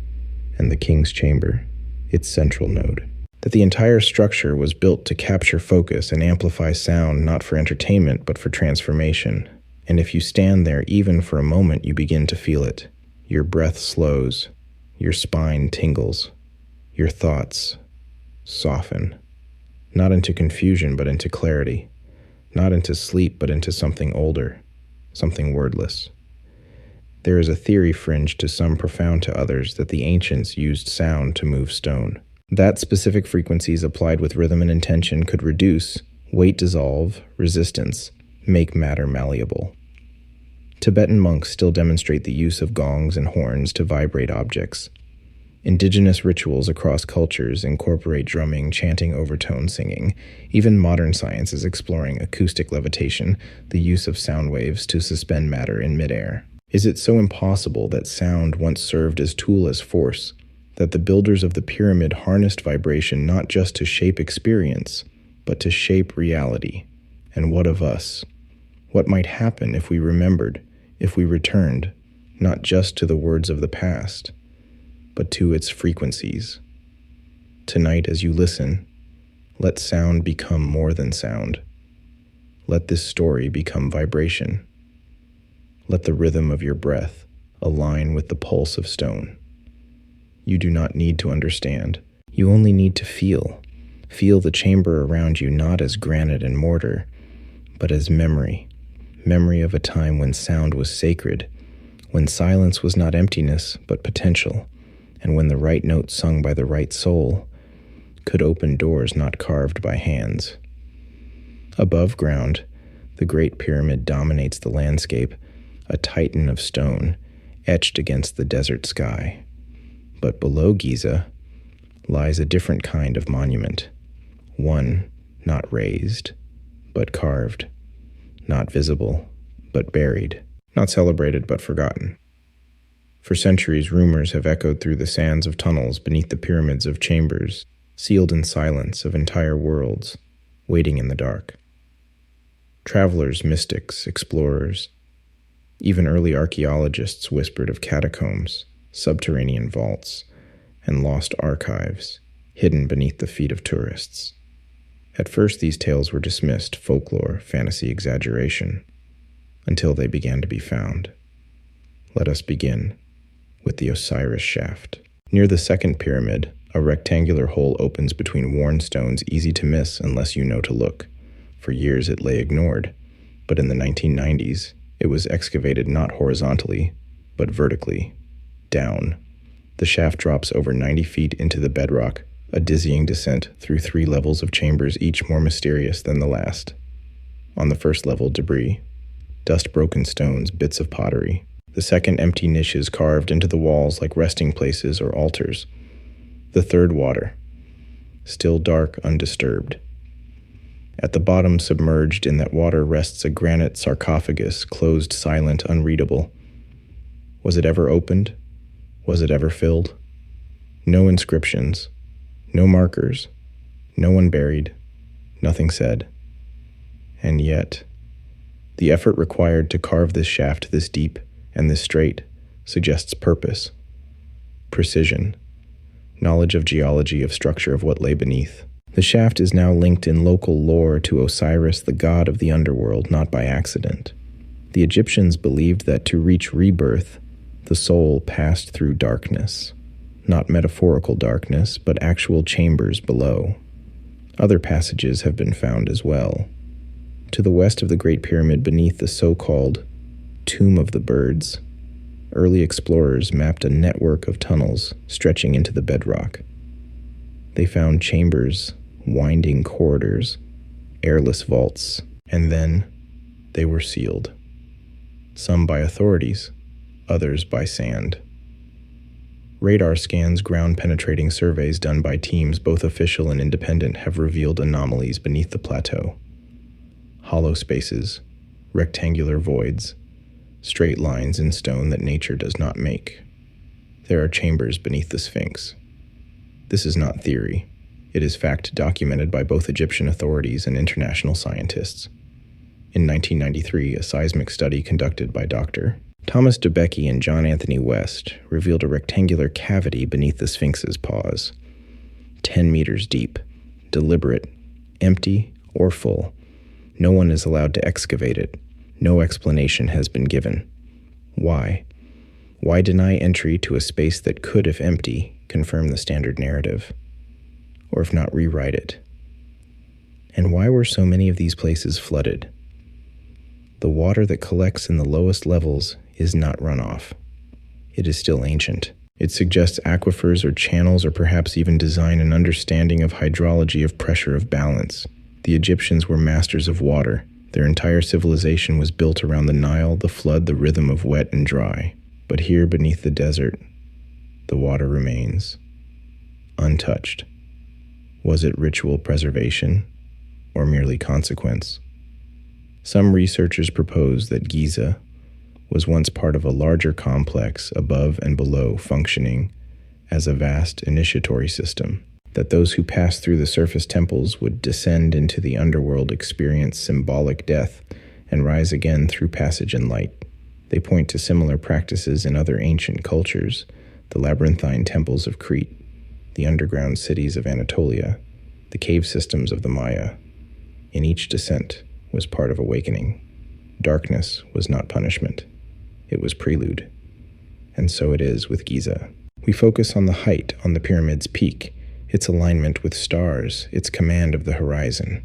and the King's Chamber its central node. That the entire structure was built to capture focus and amplify sound not for entertainment but for transformation. And if you stand there even for a moment, you begin to feel it. Your breath slows, your spine tingles, your thoughts soften, not into confusion but into clarity, not into sleep but into something older, something wordless. There is a theory fringe to some, profound to others, that the ancients used sound to move stone. That specific frequencies applied with rhythm and intention could reduce, weight dissolve, resistance, make matter malleable. Tibetan monks still demonstrate the use of gongs and horns to vibrate objects. Indigenous rituals across cultures incorporate drumming, chanting, overtone singing. Even modern science is exploring acoustic levitation, the use of sound waves to suspend matter in midair. Is it so impossible that sound once served as tool as force, that the builders of the pyramid harnessed vibration not just to shape experience, but to shape reality? And what of us? What might happen if we remembered, if we returned, not just to the words of the past, but to its frequencies? Tonight, as you listen, let sound become more than sound. Let this story become vibration. Let the rhythm of your breath align with the pulse of stone. You do not need to understand. You only need to feel. Feel the chamber around you not as granite and mortar, but as memory. Memory of a time when sound was sacred, when silence was not emptiness, but potential, and when the right note sung by the right soul could open doors not carved by hands. Above ground, the Great Pyramid dominates the landscape, a titan of stone etched against the desert sky. But below Giza lies a different kind of monument, one not raised, but carved, not visible, but buried, not celebrated, but forgotten. For centuries, rumors have echoed through the sands of tunnels beneath the pyramids of chambers, sealed in silence of entire worlds, waiting in the dark. Travelers, mystics, explorers, even early archaeologists whispered of catacombs, subterranean vaults, and lost archives hidden beneath the feet of tourists. At first, these tales were dismissed, folklore, fantasy, exaggeration, until they began to be found. Let us begin with the Osiris shaft. Near the second pyramid, a rectangular hole opens between worn stones easy to miss unless you know to look. For years it lay ignored, but in the 1990s, it was excavated not horizontally, but vertically, down. The shaft drops over 90 feet into the bedrock, a dizzying descent through 3 levels of chambers, each more mysterious than the last. On the first level, debris, dust-broken stones, bits of pottery. The second, empty niches carved into the walls like resting places or altars. The third, water, still dark, undisturbed. At the bottom, submerged in that water, rests a granite sarcophagus, closed, silent, unreadable. Was it ever opened? Was it ever filled? No inscriptions, no markers, no one buried, nothing said. And yet, the effort required to carve this shaft this deep and this straight suggests purpose, precision, knowledge of geology, of structure, of what lay beneath. The shaft is now linked in local lore to Osiris, the god of the underworld, not by accident. The Egyptians believed that to reach rebirth, the soul passed through darkness. Not metaphorical darkness, but actual chambers below. Other passages have been found as well. To the west of the Great Pyramid, beneath the so-called Tomb of the Birds, early explorers mapped a network of tunnels stretching into the bedrock. They found chambers, winding corridors, airless vaults, and then they were sealed. Some by authorities, others by sand. Radar scans, ground-penetrating surveys done by teams both official and independent, have revealed anomalies beneath the plateau. Hollow spaces, rectangular voids, straight lines in stone that nature does not make. There are chambers beneath the Sphinx. This is not theory. It is fact documented by both Egyptian authorities and international scientists. In 1993, a seismic study conducted by Dr. Thomas DeBecky and John Anthony West revealed a rectangular cavity beneath the Sphinx's paws, 10 meters deep, deliberate, empty, or full. No one is allowed to excavate it. No explanation has been given. Why? Why deny entry to a space that could, if empty, confirm the standard narrative? Or if not, rewrite it? And why were so many of these places flooded? The water that collects in the lowest levels is not runoff. It is still ancient. It suggests aquifers or channels, or perhaps even design and understanding of hydrology, of pressure, of balance. The Egyptians were masters of water. Their entire civilization was built around the Nile, the flood, the rhythm of wet and dry. But here beneath the desert, the water remains, untouched. Was it ritual preservation, or merely consequence? Some researchers propose that Giza was once part of a larger complex above and below, functioning as a vast initiatory system, that those who passed through the surface temples would descend into the underworld, experience symbolic death, and rise again through passage and light. They point to similar practices in other ancient cultures, the labyrinthine temples of Crete, the underground cities of Anatolia, the cave systems of the Maya. In each descent was part of awakening. Darkness was not punishment. It was prelude. And so it is with Giza. We focus on the height, on the pyramid's peak, its alignment with stars, its command of the horizon.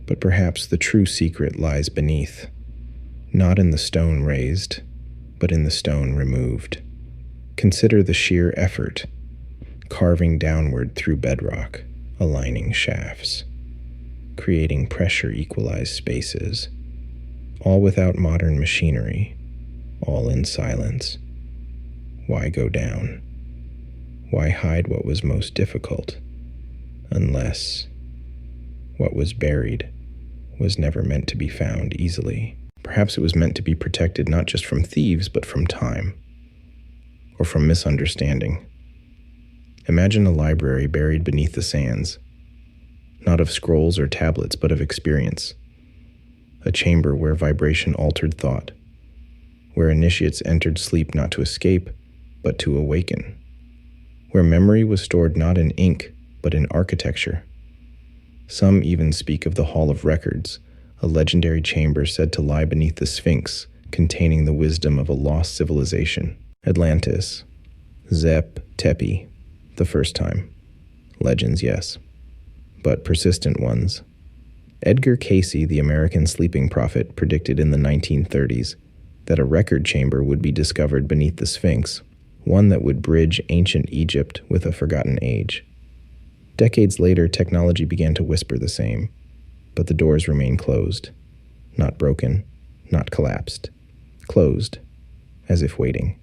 But perhaps the true secret lies beneath, not in the stone raised, but in the stone removed. Consider the sheer effort, carving downward through bedrock, aligning shafts, creating pressure-equalized spaces, all without modern machinery, all in silence. Why go down? Why hide what was most difficult, unless what was buried was never meant to be found easily? Perhaps it was meant to be protected not just from thieves, but from time, or from misunderstanding. Imagine a library buried beneath the sands, not of scrolls or tablets, but of experience. A chamber where vibration altered thought, where initiates entered sleep not to escape, but to awaken, where memory was stored not in ink, but in architecture. Some even speak of the Hall of Records, a legendary chamber said to lie beneath the Sphinx, containing the wisdom of a lost civilization. Atlantis, Zep, Tepi, the first time. Legends, yes, but persistent ones. Edgar Cayce, the American sleeping prophet, predicted in the 1930s that a record chamber would be discovered beneath the Sphinx, one that would bridge ancient Egypt with a forgotten age. Decades later, technology began to whisper the same, but the doors remain closed. Not broken, not collapsed. Closed, as if waiting.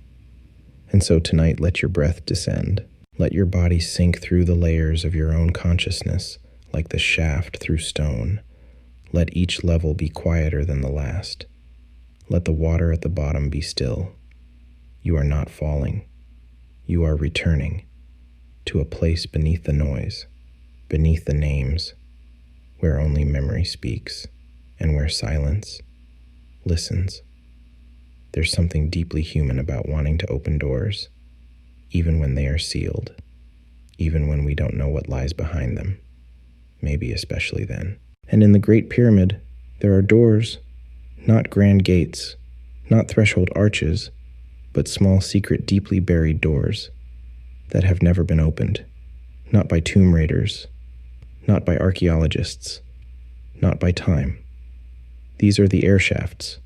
And so tonight, let your breath descend. Let your body sink through the layers of your own consciousness, like the shaft through stone. Let each level be quieter than the last. Let the water at the bottom be still. You are not falling. You are returning to a place beneath the noise, beneath the names, where only memory speaks, and where silence listens. There's something deeply human about wanting to open doors, even when they are sealed, even when we don't know what lies behind them, maybe especially then. And in the Great Pyramid, there are doors, not grand gates, not threshold arches, but small, secret, deeply buried doors that have never been opened, not by tomb raiders, not by archaeologists, not by time. These are the air shafts,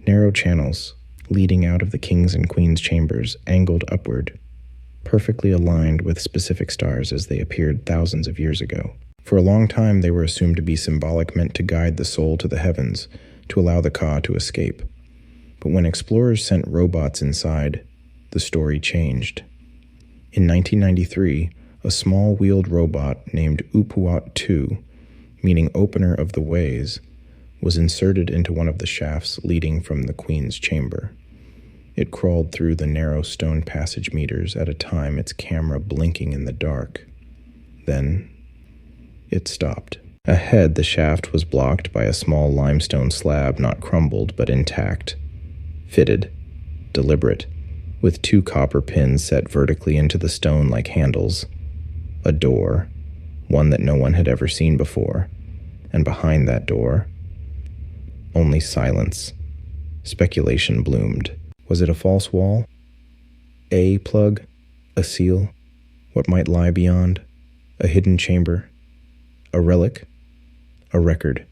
narrow channels leading out of the king's and queen's chambers, angled upward, perfectly aligned with specific stars as they appeared thousands of years ago. For a long time, they were assumed to be symbolic, meant to guide the soul to the heavens, to allow the Ka to escape. But when explorers sent robots inside, the story changed. In 1993, a small wheeled robot named Upuat-2, meaning opener of the ways, was inserted into one of the shafts leading from the queen's chamber. It crawled through the narrow stone passage meters at a time, its camera blinking in the dark. Then it stopped. Ahead, the shaft was blocked by a small limestone slab, not crumbled but intact, fitted, deliberate, with 2 copper pins set vertically into the stone like handles. A door, one that no one had ever seen before, and behind that door, only silence. Speculation bloomed. Was it a false wall? A plug? A seal? What might lie beyond? A hidden chamber? A relic? A record?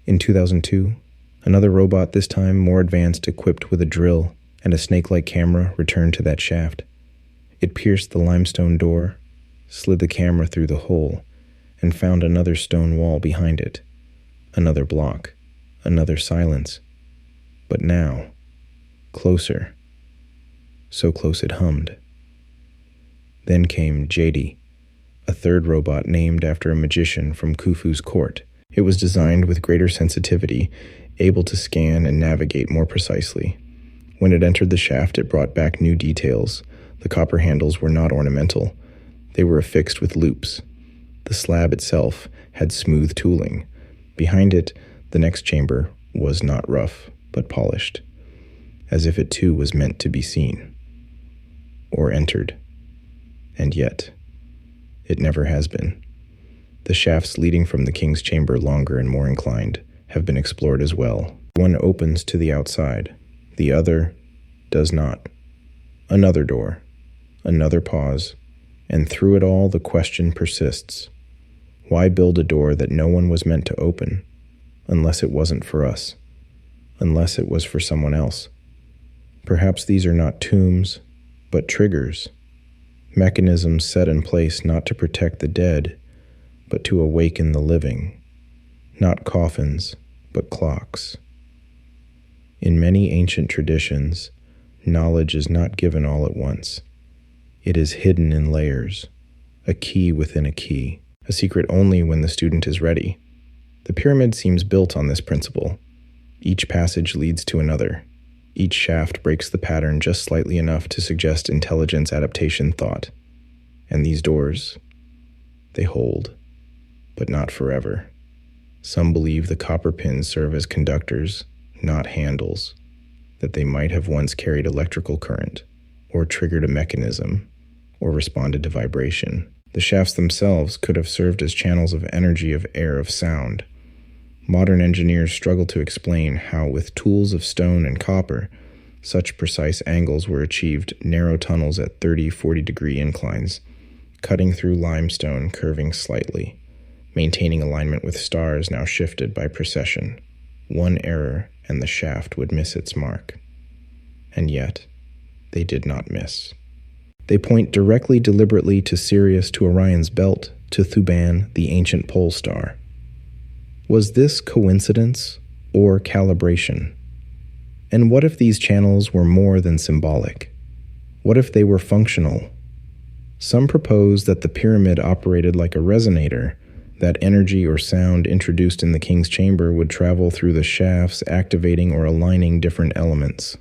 In 2002, another robot, this time more advanced, equipped with a drill and a snake-like camera, returned to that shaft. It pierced the limestone door, slid the camera through the hole, and found another stone wall behind it, another block, Another silence. But now, closer. So close it hummed. Then came Jadi, a third robot named after a magician from Khufu's court. It was designed with greater sensitivity, able to scan and navigate more precisely. When it entered the shaft, it brought back new details. The copper handles were not ornamental. They were affixed with loops. The slab itself had smooth tooling. Behind it, the next chamber was not rough, but polished, as if it too was meant to be seen, or entered. And yet, it never has been. The shafts leading from the king's chamber, longer and more inclined, have been explored as well. One opens to the outside, the other does not. Another door, another pause, and through it all the question persists. Why build a door that no one was meant to open, unless it wasn't for us, unless it was for someone else? Perhaps these are not tombs, but triggers, mechanisms set in place not to protect the dead, but to awaken the living, not coffins, but clocks. In many ancient traditions, knowledge is not given all at once. It is hidden in layers, a key within a key, a secret only when the student is ready. The pyramid seems built on this principle. Each passage leads to another. Each shaft breaks the pattern just slightly enough to suggest intelligence, adaptation, thought. And these doors, they hold, but not forever. Some believe the copper pins serve as conductors, not handles, that they might have once carried electrical current, or triggered a mechanism, or responded to vibration. The shafts themselves could have served as channels of energy, of air, of sound. Modern engineers struggle to explain how, with tools of stone and copper, such precise angles were achieved. Narrow tunnels at 30-40-degree inclines, cutting through limestone, curving slightly, maintaining alignment with stars now shifted by precession. One error and the shaft would miss its mark. And yet, they did not miss. They point directly, deliberately to Sirius, to Orion's belt, to Thuban, the ancient pole star. Was this coincidence or calibration? And what if these channels were more than symbolic? What if they were functional? Some propose that the pyramid operated like a resonator, that energy or sound introduced in the king's chamber would travel through the shafts, activating or aligning different elements.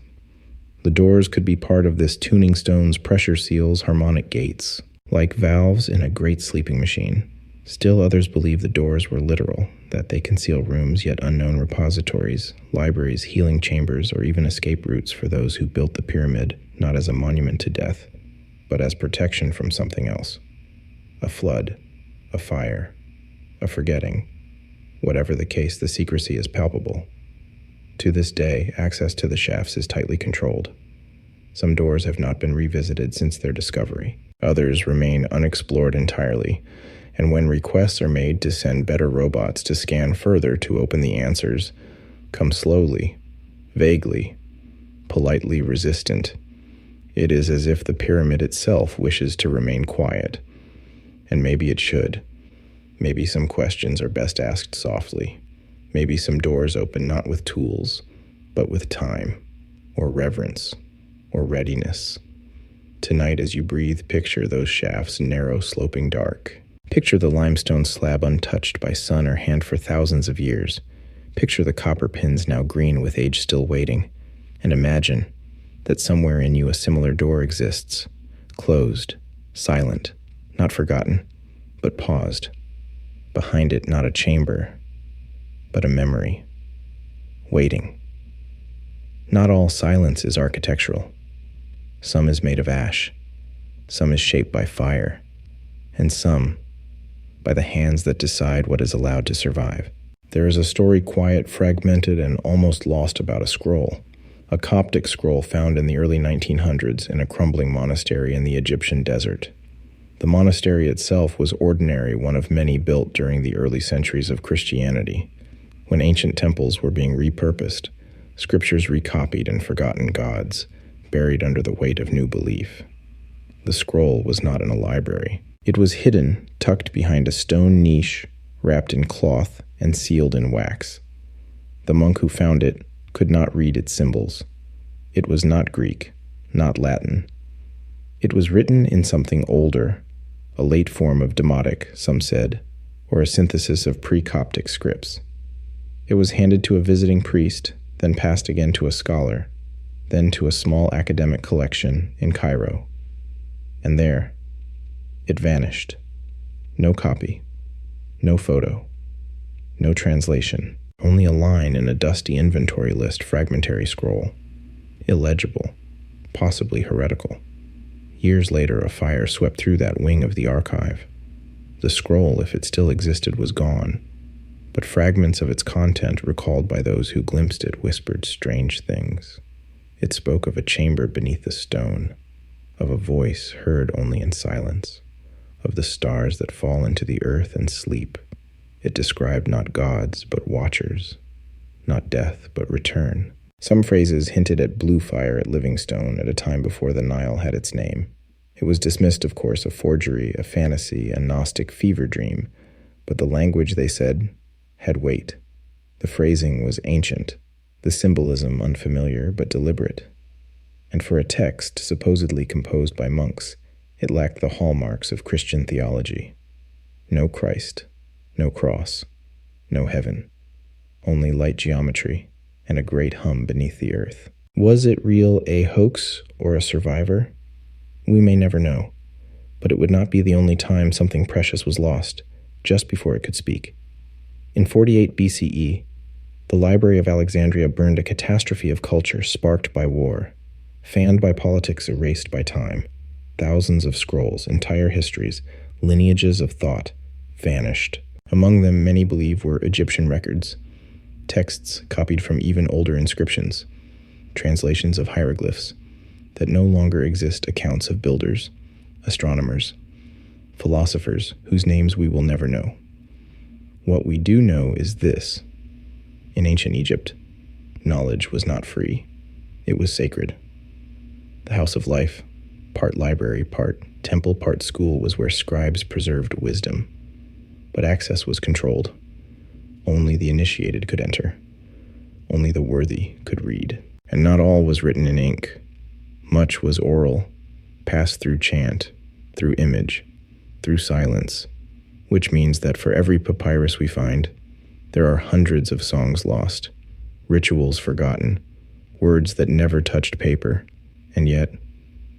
The doors could be part of this tuning stone's pressure seals, harmonic gates, like valves in a great sleeping machine. Still others believe the doors were literal, that they conceal rooms, yet unknown repositories, libraries, healing chambers, or even escape routes for those who built the pyramid, not as a monument to death, but as protection from something else. A flood, a fire, a forgetting. Whatever the case, the secrecy is palpable. To this day, access to the shafts is tightly controlled. Some doors have not been revisited since their discovery. Others remain unexplored entirely, and when requests are made to send better robots to scan further to open the answers, come slowly, vaguely, politely resistant. It is as if the pyramid itself wishes to remain quiet. And maybe it should. Maybe some questions are best asked softly. Maybe some doors open not with tools, but with time, or reverence, or readiness. Tonight, as you breathe, picture those shafts narrow, sloping, dark. Picture the limestone slab untouched by sun or hand for thousands of years. Picture the copper pins now green with age still waiting. And imagine that somewhere in you a similar door exists, closed, silent, not forgotten, but paused. Behind it, not a chamber, but a memory, waiting. Not all silence is architectural. Some is made of ash, some is shaped by fire, and some by the hands that decide what is allowed to survive. There is a story quiet, fragmented, and almost lost about a scroll, a Coptic scroll found in the early 1900s in a crumbling monastery in the Egyptian desert. The monastery itself was ordinary, one of many built during the early centuries of Christianity, when ancient temples were being repurposed, scriptures recopied, and forgotten gods buried under the weight of new belief. The scroll was not in a library. It was hidden, tucked behind a stone niche, wrapped in cloth and sealed in wax. The monk who found it could not read its symbols. It was not Greek, not Latin. It was written in something older, a late form of Demotic, some said, or a synthesis of pre-Coptic scripts. It was handed to a visiting priest, then passed again to a scholar, then to a small academic collection in Cairo. And there, it vanished. No copy, no photo, no translation, only a line in a dusty inventory list fragmentary scroll. Illegible, possibly heretical. Years later, a fire swept through that wing of the archive. The scroll, if it still existed, was gone, but fragments of its content, recalled by those who glimpsed it, whispered strange things. It spoke of a chamber beneath the stone, of a voice heard only in silence, of the stars that fall into the earth and sleep. It described not gods, but watchers, not death, but return. Some phrases hinted at blue fire at Livingstone at a time before the Nile had its name. It was dismissed, of course, a forgery, a fantasy, a Gnostic fever dream, but the language, they said, had weight. The phrasing was ancient, the symbolism unfamiliar but deliberate. And for a text supposedly composed by monks, it lacked the hallmarks of Christian theology. No Christ, no cross, no heaven, only light geometry and a great hum beneath the earth. Was it real, a hoax, or a survivor? We may never know, but it would not be the only time something precious was lost, just before it could speak. In 48 BCE, the Library of Alexandria burned a catastrophe of culture sparked by war, fanned by politics, erased by time. Thousands of scrolls, entire histories, lineages of thought, vanished. Among them, many believe were Egyptian records, texts copied from even older inscriptions, translations of hieroglyphs that no longer exist, accounts of builders, astronomers, philosophers whose names we will never know. What we do know is this. In ancient Egypt, knowledge was not free. It was sacred. The house of life, part library, part temple, part school, was where scribes preserved wisdom. But access was controlled. Only the initiated could enter. Only the worthy could read. And not all was written in ink. Much was oral, passed through chant, through image, through silence, which means that for every papyrus we find, there are hundreds of songs lost, rituals forgotten, words that never touched paper, and yet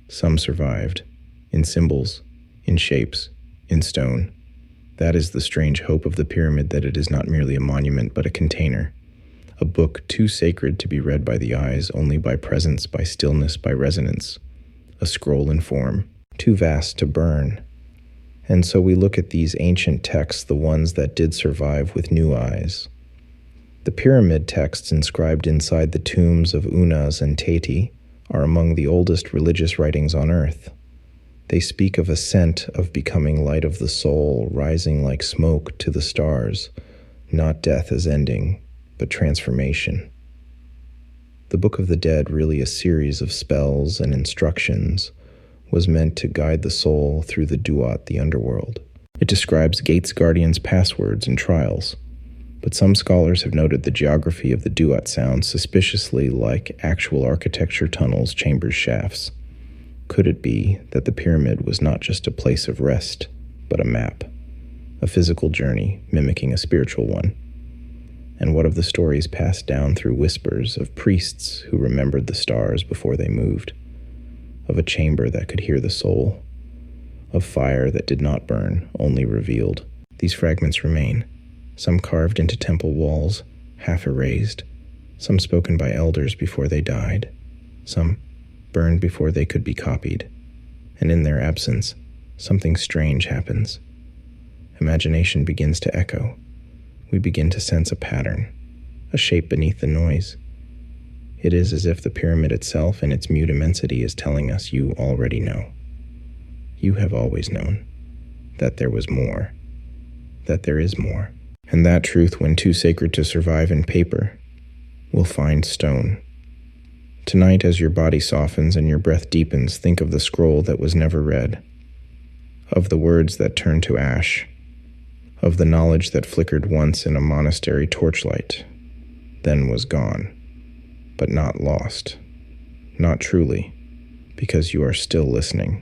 some survived, in symbols, in shapes, in stone. That is the strange hope of the pyramid, that it is not merely a monument but a container, a book too sacred to be read by the eyes, only by presence, by stillness, by resonance, a scroll in form, too vast to burn. And so we look at these ancient texts, the ones that did survive, with new eyes. The pyramid texts inscribed inside the tombs of Unas and Teti are among the oldest religious writings on earth. They speak of ascent, of becoming light of the soul, rising like smoke to the stars, not death as ending, but transformation. The Book of the Dead, really a series of spells and instructions, was meant to guide the soul through the duat, the underworld. It describes gates, guardians, passwords, and trials. But some scholars have noted the geography of the duat sounds suspiciously like actual architecture, tunnels, chambers, shafts. Could it be that the pyramid was not just a place of rest, but a map, a physical journey mimicking a spiritual one? And what of the stories passed down through whispers of priests who remembered the stars before they moved, of a chamber that could hear the soul, of fire that did not burn, only revealed? These fragments remain, some carved into temple walls, half erased, some spoken by elders before they died, some burned before they could be copied. And in their absence, something strange happens. Imagination begins to echo. We begin to sense a pattern, a shape beneath the noise. It is as if the pyramid itself in its mute immensity is telling us, you already know. You have always known that there was more, that there is more. And that truth, when too sacred to survive in paper, will find stone. Tonight, as your body softens and your breath deepens, think of the scroll that was never read, of the words that turned to ash, of the knowledge that flickered once in a monastery torchlight, then was gone, but not lost. Not truly, because you are still listening.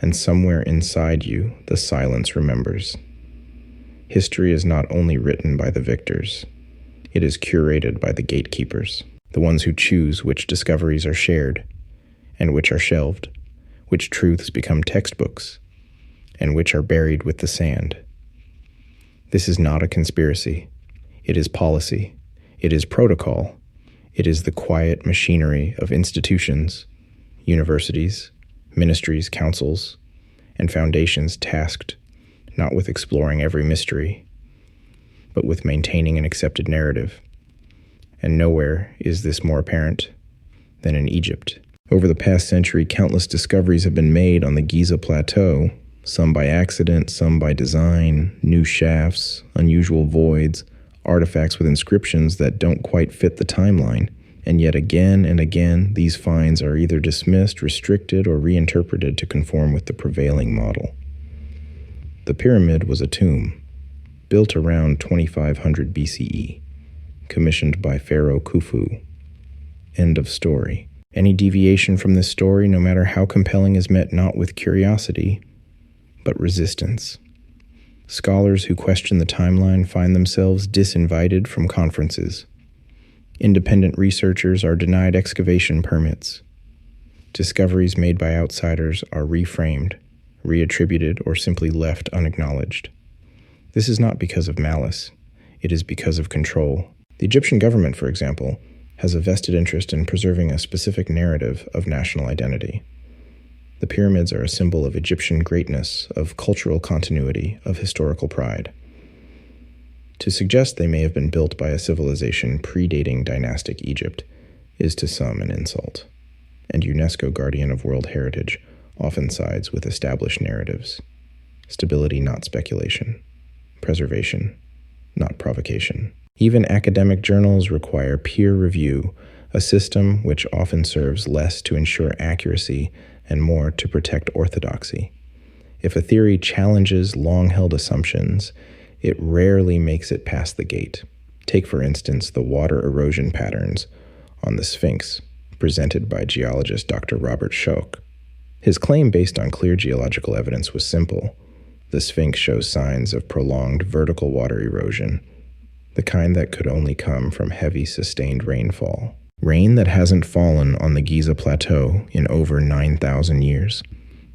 And somewhere inside you, the silence remembers. History is not only written by the victors, it is curated by the gatekeepers, the ones who choose which discoveries are shared and which are shelved, which truths become textbooks, and which are buried with the sand. This is not a conspiracy. It is policy. It is protocol. It is the quiet machinery of institutions, universities, ministries, councils, and foundations tasked not with exploring every mystery, but with maintaining an accepted narrative. And nowhere is this more apparent than in Egypt. Over the past century, countless discoveries have been made on the Giza plateau, some by accident, some by design, new shafts, unusual voids, artifacts with inscriptions that don't quite fit the timeline. And yet again and again, these finds are either dismissed, restricted, or reinterpreted to conform with the prevailing model. The pyramid was a tomb, built around 2500 BCE, commissioned by Pharaoh Khufu. End of story. Any deviation from this story, no matter how compelling, is met not with curiosity, but resistance. Scholars who question the timeline find themselves disinvited from conferences. Independent researchers are denied excavation permits. Discoveries made by outsiders are reframed, reattributed, or simply left unacknowledged. This is not because of malice. It is because of control. The Egyptian government, for example, has a vested interest in preserving a specific narrative of national identity. The pyramids are a symbol of Egyptian greatness, of cultural continuity, of historical pride. To suggest they may have been built by a civilization predating dynastic Egypt is to some an insult, and UNESCO, guardian of world heritage, often sides with established narratives. Stability, not speculation. Preservation, not provocation. Even academic journals require peer review, a system which often serves less to ensure accuracy and more to protect orthodoxy. If a theory challenges long-held assumptions, it rarely makes it past the gate. Take, for instance, the water erosion patterns on the Sphinx, presented by geologist Dr. Robert Schoch. His claim, based on clear geological evidence, was simple. The Sphinx shows signs of prolonged vertical water erosion, the kind that could only come from heavy, sustained rainfall. Rain that hasn't fallen on the Giza plateau in over 9,000 years.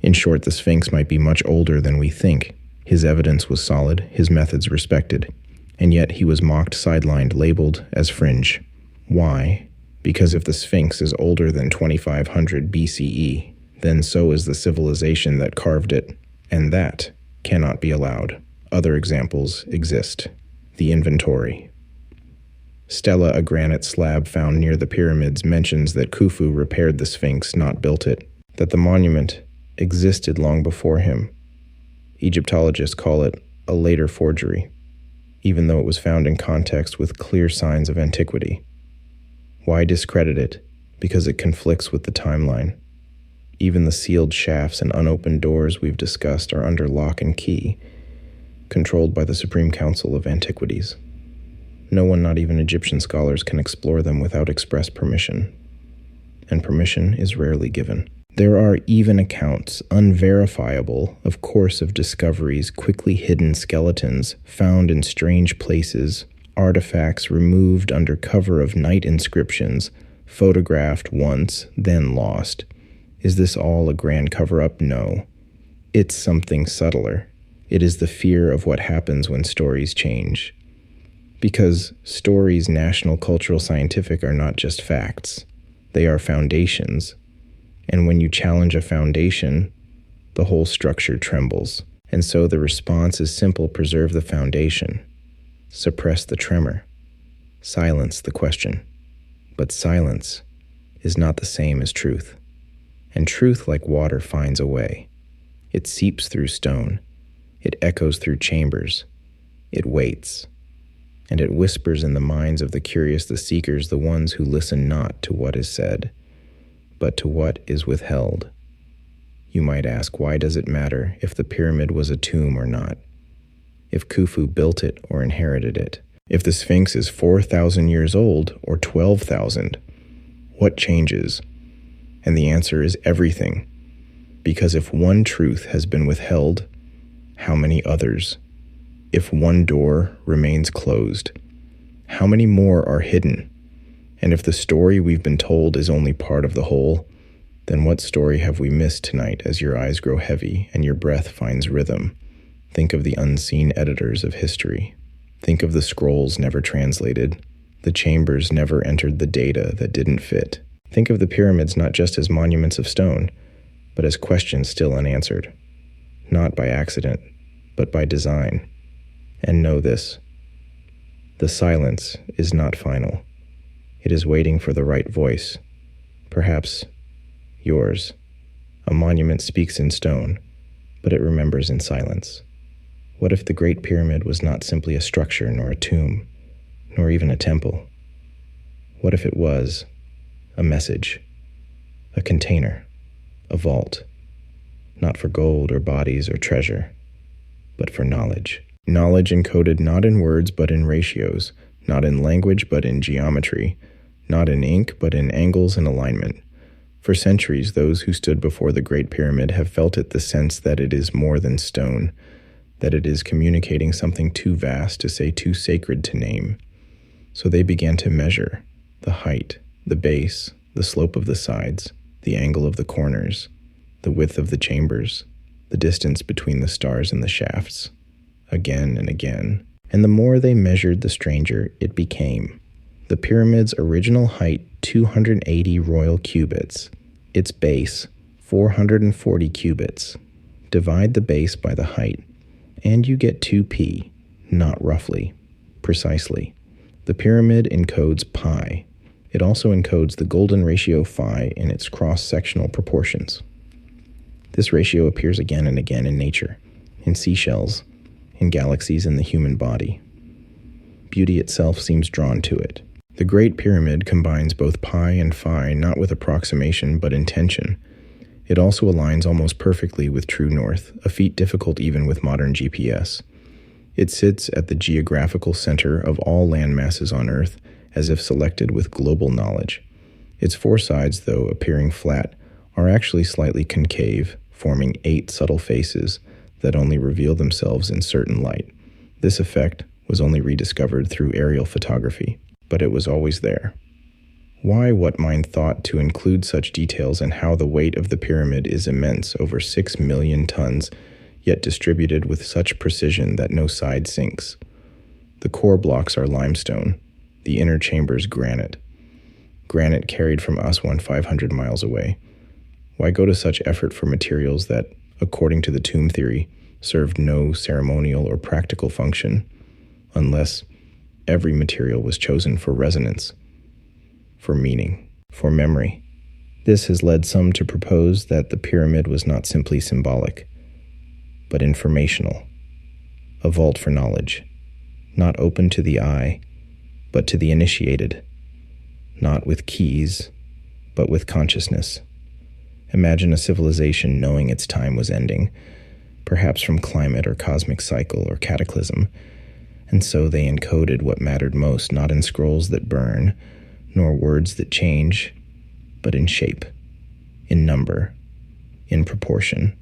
In short, the Sphinx might be much older than we think. His evidence was solid, his methods respected, and yet he was mocked, sidelined, labeled as fringe. Why? Because if the Sphinx is older than 2500 BCE, then so is the civilization that carved it, and that cannot be allowed. Other examples exist. The inventory. Stela, a granite slab found near the pyramids, mentions that Khufu repaired the Sphinx, not built it, that the monument existed long before him. Egyptologists call it a later forgery, even though it was found in context with clear signs of antiquity. Why discredit it? Because it conflicts with the timeline. Even the sealed shafts and unopened doors we've discussed are under lock and key, controlled by the Supreme Council of Antiquities. No one, not even Egyptian scholars, can explore them without express permission, and permission is rarely given. There are even accounts, unverifiable, of course, of discoveries, quickly hidden skeletons found in strange places, artifacts removed under cover of night inscriptions, photographed once, then lost. Is this all a grand cover-up? No. It's something subtler. It is the fear of what happens when stories change. Because stories, national, cultural, scientific, are not just facts. They are foundations. And when you challenge a foundation, the whole structure trembles. And so the response is simple: preserve the foundation. Suppress the tremor. Silence the question. But silence is not the same as truth. And truth, like water, finds a way. It seeps through stone. It echoes through chambers. It waits. And it whispers in the minds of the curious, the seekers, the ones who listen not to what is said, but to what is withheld. You might ask, why does it matter if the pyramid was a tomb or not? If Khufu built it or inherited it? If the Sphinx is 4,000 years old or 12,000, what changes? And the answer is everything. Because if one truth has been withheld, how many others? If one door remains closed, how many more are hidden? And if the story we've been told is only part of the whole, then what story have we missed tonight as your eyes grow heavy and your breath finds rhythm? Think of the unseen editors of history. Think of the scrolls never translated, the chambers never entered the data that didn't fit. Think of the pyramids not just as monuments of stone, but as questions still unanswered, not by accident, but by design. And know this: the silence is not final. It is waiting for the right voice, perhaps yours. A monument speaks in stone, but it remembers in silence. What if the Great Pyramid was not simply a structure, nor a tomb, nor even a temple? What if it was a message, a container, a vault, not for gold or bodies or treasure, but for knowledge? Knowledge encoded not in words but in ratios, not in language but in geometry, not in ink but in angles and alignment. For centuries, those who stood before the Great Pyramid have felt it, the sense that it is more than stone, that it is communicating something too vast to say, too sacred to name. So they began to measure the height, the base, the slope of the sides, the angle of the corners, the width of the chambers, the distance between the stars and the shafts, again and again. And the more they measured, the stranger it became. The pyramid's original height, 280 royal cubits. Its base, 440 cubits. Divide the base by the height, and you get 2p, not roughly, precisely. The pyramid encodes pi. It also encodes the golden ratio phi in its cross-sectional proportions. This ratio appears again and again in nature, in seashells, in galaxies, in the human body. Beauty itself seems drawn to it. The Great Pyramid combines both pi and phi not with approximation but intention. It also aligns almost perfectly with true north, a feat difficult even with modern GPS. It sits at the geographical center of all land masses on Earth, as if selected with global knowledge. Its four sides, though appearing flat, are actually slightly concave, forming 8 subtle faces that only reveal themselves in certain light. This effect was only rediscovered through aerial photography, but it was always there. Why what mind thought to include such details, and how the weight of the pyramid is immense, over 6 million tons, yet distributed with such precision that no side sinks? The core blocks are limestone, the inner chambers granite. Granite carried from Aswan 500 miles away. Why go to such effort for materials that, according to the tomb theory, served no ceremonial or practical function, unless every material was chosen for resonance, for meaning, for memory? This has led some to propose that the pyramid was not simply symbolic, but informational, a vault for knowledge, not open to the eye, but to the initiated, not with keys, but with consciousness. Imagine a civilization knowing its time was ending, perhaps from climate or cosmic cycle or cataclysm, and so they encoded what mattered most, not in scrolls that burn, nor words that change, but in shape, in number, in proportion.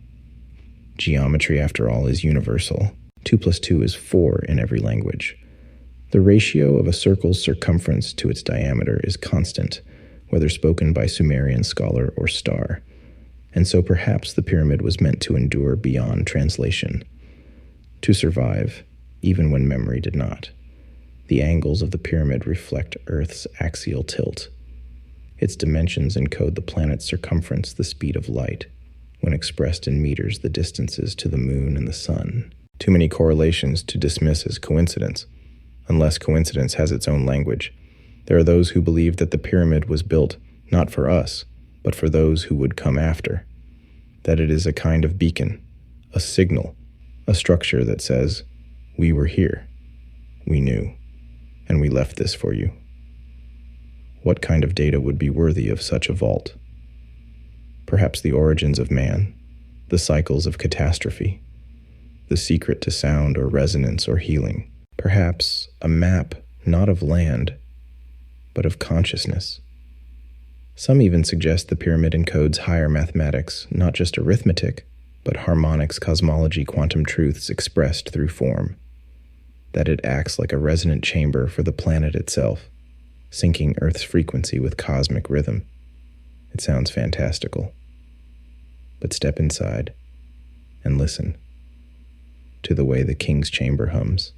Geometry, after all, is universal. 2 + 2 is 4 in every language. The ratio of a circle's circumference to its diameter is constant, whether spoken by Sumerian scholar or star. And so perhaps the pyramid was meant to endure beyond translation, to survive, even when memory did not. The angles of the pyramid reflect Earth's axial tilt. Its dimensions encode the planet's circumference, the speed of light, when expressed in meters, the distances to the moon and the sun. Too many correlations to dismiss as coincidence, unless coincidence has its own language. There are those who believe that the pyramid was built not for us, but for those who would come after, that it is a kind of beacon, a signal, a structure that says, "We were here, we knew, and we left this for you." What kind of data would be worthy of such a vault? Perhaps the origins of man, the cycles of catastrophe, the secret to sound or resonance or healing. Perhaps a map not of land, but of consciousness. Some even suggest the pyramid encodes higher mathematics, not just arithmetic, but harmonics, cosmology, quantum truths expressed through form. That it acts like a resonant chamber for the planet itself, syncing Earth's frequency with cosmic rhythm. It sounds fantastical. But step inside and listen to the way the king's chamber hums,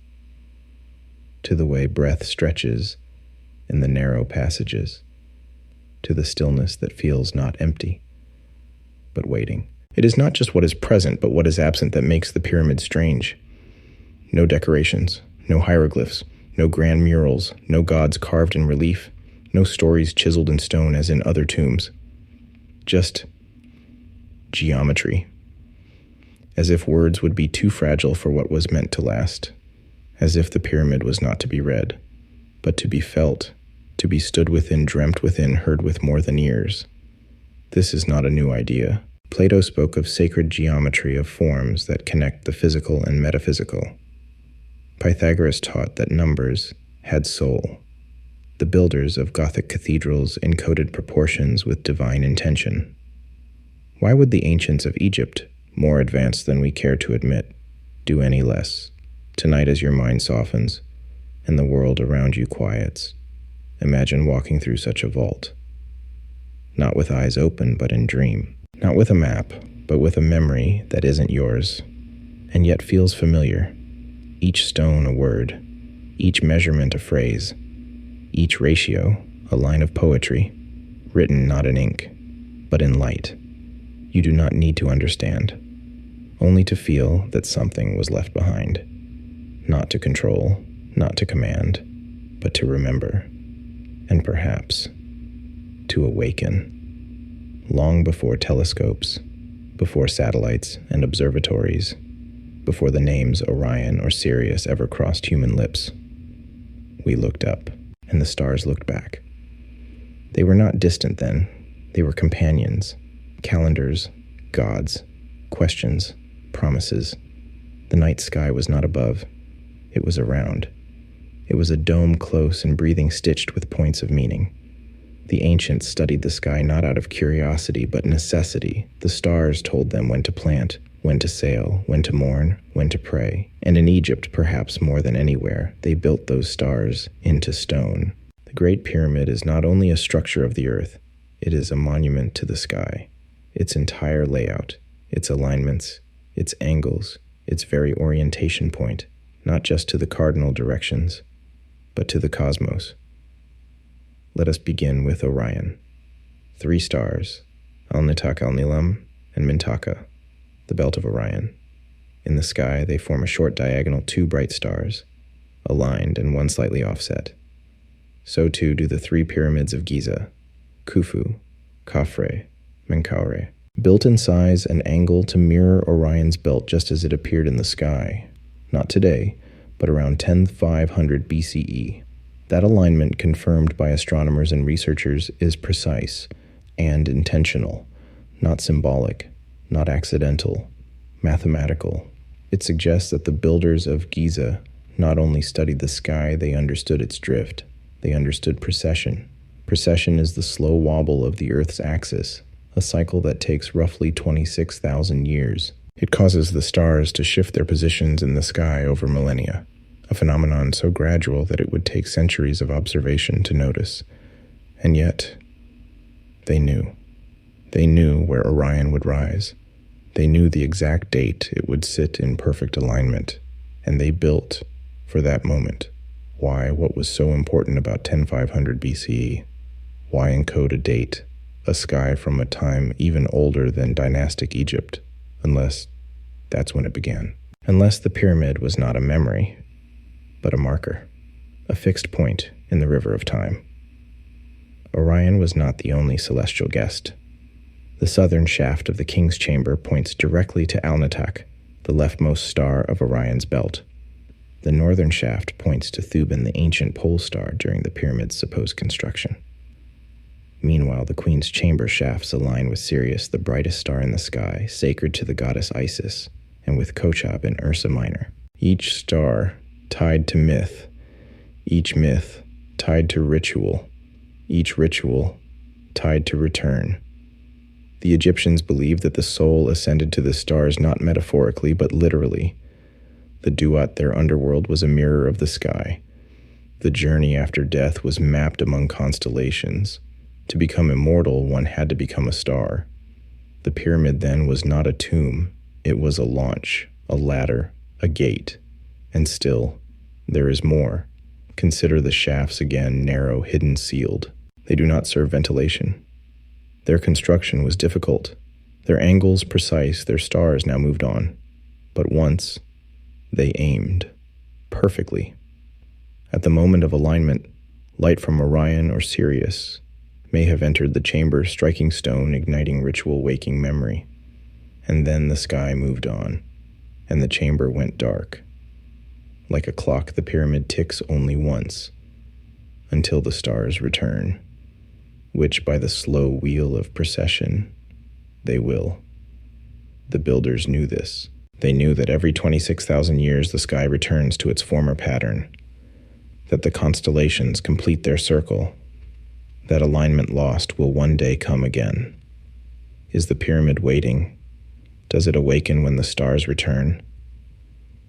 to the way breath stretches in the narrow passages, to the stillness that feels not empty, but waiting. It is not just what is present, but what is absent that makes the pyramid strange. No decorations, no hieroglyphs, no grand murals, no gods carved in relief, no stories chiseled in stone as in other tombs. Just geometry. As if words would be too fragile for what was meant to last. As if the pyramid was not to be read, but to be felt, to be stood within, dreamt within, heard with more than ears. This is not a new idea. Plato spoke of sacred geometry of forms that connect the physical and metaphysical. Pythagoras taught that numbers had soul. The builders of Gothic cathedrals encoded proportions with divine intention. Why would the ancients of Egypt, more advanced than we care to admit, do any less? Tonight, as your mind softens and the world around you quiets, imagine walking through such a vault. Not with eyes open, but in dream. Not with a map, but with a memory that isn't yours, and yet feels familiar. Each stone a word, each measurement a phrase, each ratio a line of poetry, written not in ink, but in light. You do not need to understand, only to feel that something was left behind. Not to control, not to command, but to remember, and perhaps to awaken. Long before telescopes, before satellites and observatories, before the names Orion or Sirius ever crossed human lips, we looked up, and the stars looked back. They were not distant then. They were companions, calendars, gods, questions, promises. The night sky was not above. It was around. It was a dome close and breathing, stitched with points of meaning. The ancients studied the sky not out of curiosity, but necessity. The stars told them when to plant, when to sail, when to mourn, when to pray. And in Egypt, perhaps more than anywhere, they built those stars into stone. The Great Pyramid is not only a structure of the earth, it is a monument to the sky. Its entire layout, its alignments, its angles, its very orientation point, not just to the cardinal directions, but to the cosmos. Let us begin with Orion. 3 stars, Al-Nitak, Al-Nilam, and Mintaka, the belt of Orion. In the sky, they form a short diagonal 2 bright stars, aligned and one slightly offset. So too do the 3 pyramids of Giza, Khufu, Khafre, Menkaure, built in size and angle to mirror Orion's belt just as it appeared in the sky, not today, but around 10,500 BCE. That alignment, confirmed by astronomers and researchers, is precise and intentional, not symbolic, not accidental, mathematical. It suggests that the builders of Giza not only studied the sky, they understood its drift. They understood precession. Precession is the slow wobble of the Earth's axis, a cycle that takes roughly 26,000 years. It causes the stars to shift their positions in the sky over millennia, a phenomenon so gradual that it would take centuries of observation to notice. And yet, they knew. They knew where Orion would rise. They knew the exact date it would sit in perfect alignment, and they built for that moment. Why? What was so important about 10,500 BCE? Why encode a date, a sky from a time even older than dynastic Egypt, unless that's when it began? Unless the pyramid was not a memory, but a marker, a fixed point in the river of time. Orion was not the only celestial guest. The southern shaft of the king's chamber points directly to Al-Nitak, the leftmost star of Orion's belt. The northern shaft points to Thuban, the ancient pole star during the pyramid's supposed construction. Meanwhile, the queen's chamber shafts align with Sirius, the brightest star in the sky, sacred to the goddess Isis, and with Kochab and Ursa Minor. Each star tied to myth, each myth tied to ritual, each ritual tied to return. The Egyptians believed that the soul ascended to the stars not metaphorically but literally. The duat, their underworld, was a mirror of the sky. The journey after death was mapped among constellations. To become immortal, one had to become a star. The pyramid then was not a tomb. It was a launch, a ladder, a gate. And still, there is more. Consider the shafts again, narrow, hidden, sealed. They do not serve ventilation. Their construction was difficult. Their angles precise, their stars now moved on. But once, they aimed. Perfectly. At the moment of alignment, light from Orion or Sirius may have entered the chamber, striking stone, igniting ritual, waking memory. And then the sky moved on, and the chamber went dark. Like a clock, the pyramid ticks only once, until the stars return, which by the slow wheel of procession, they will. The builders knew this. They knew that every 26,000 years the sky returns to its former pattern, that the constellations complete their circle, that alignment lost will one day come again. Is the pyramid waiting? Does it awaken when the stars return?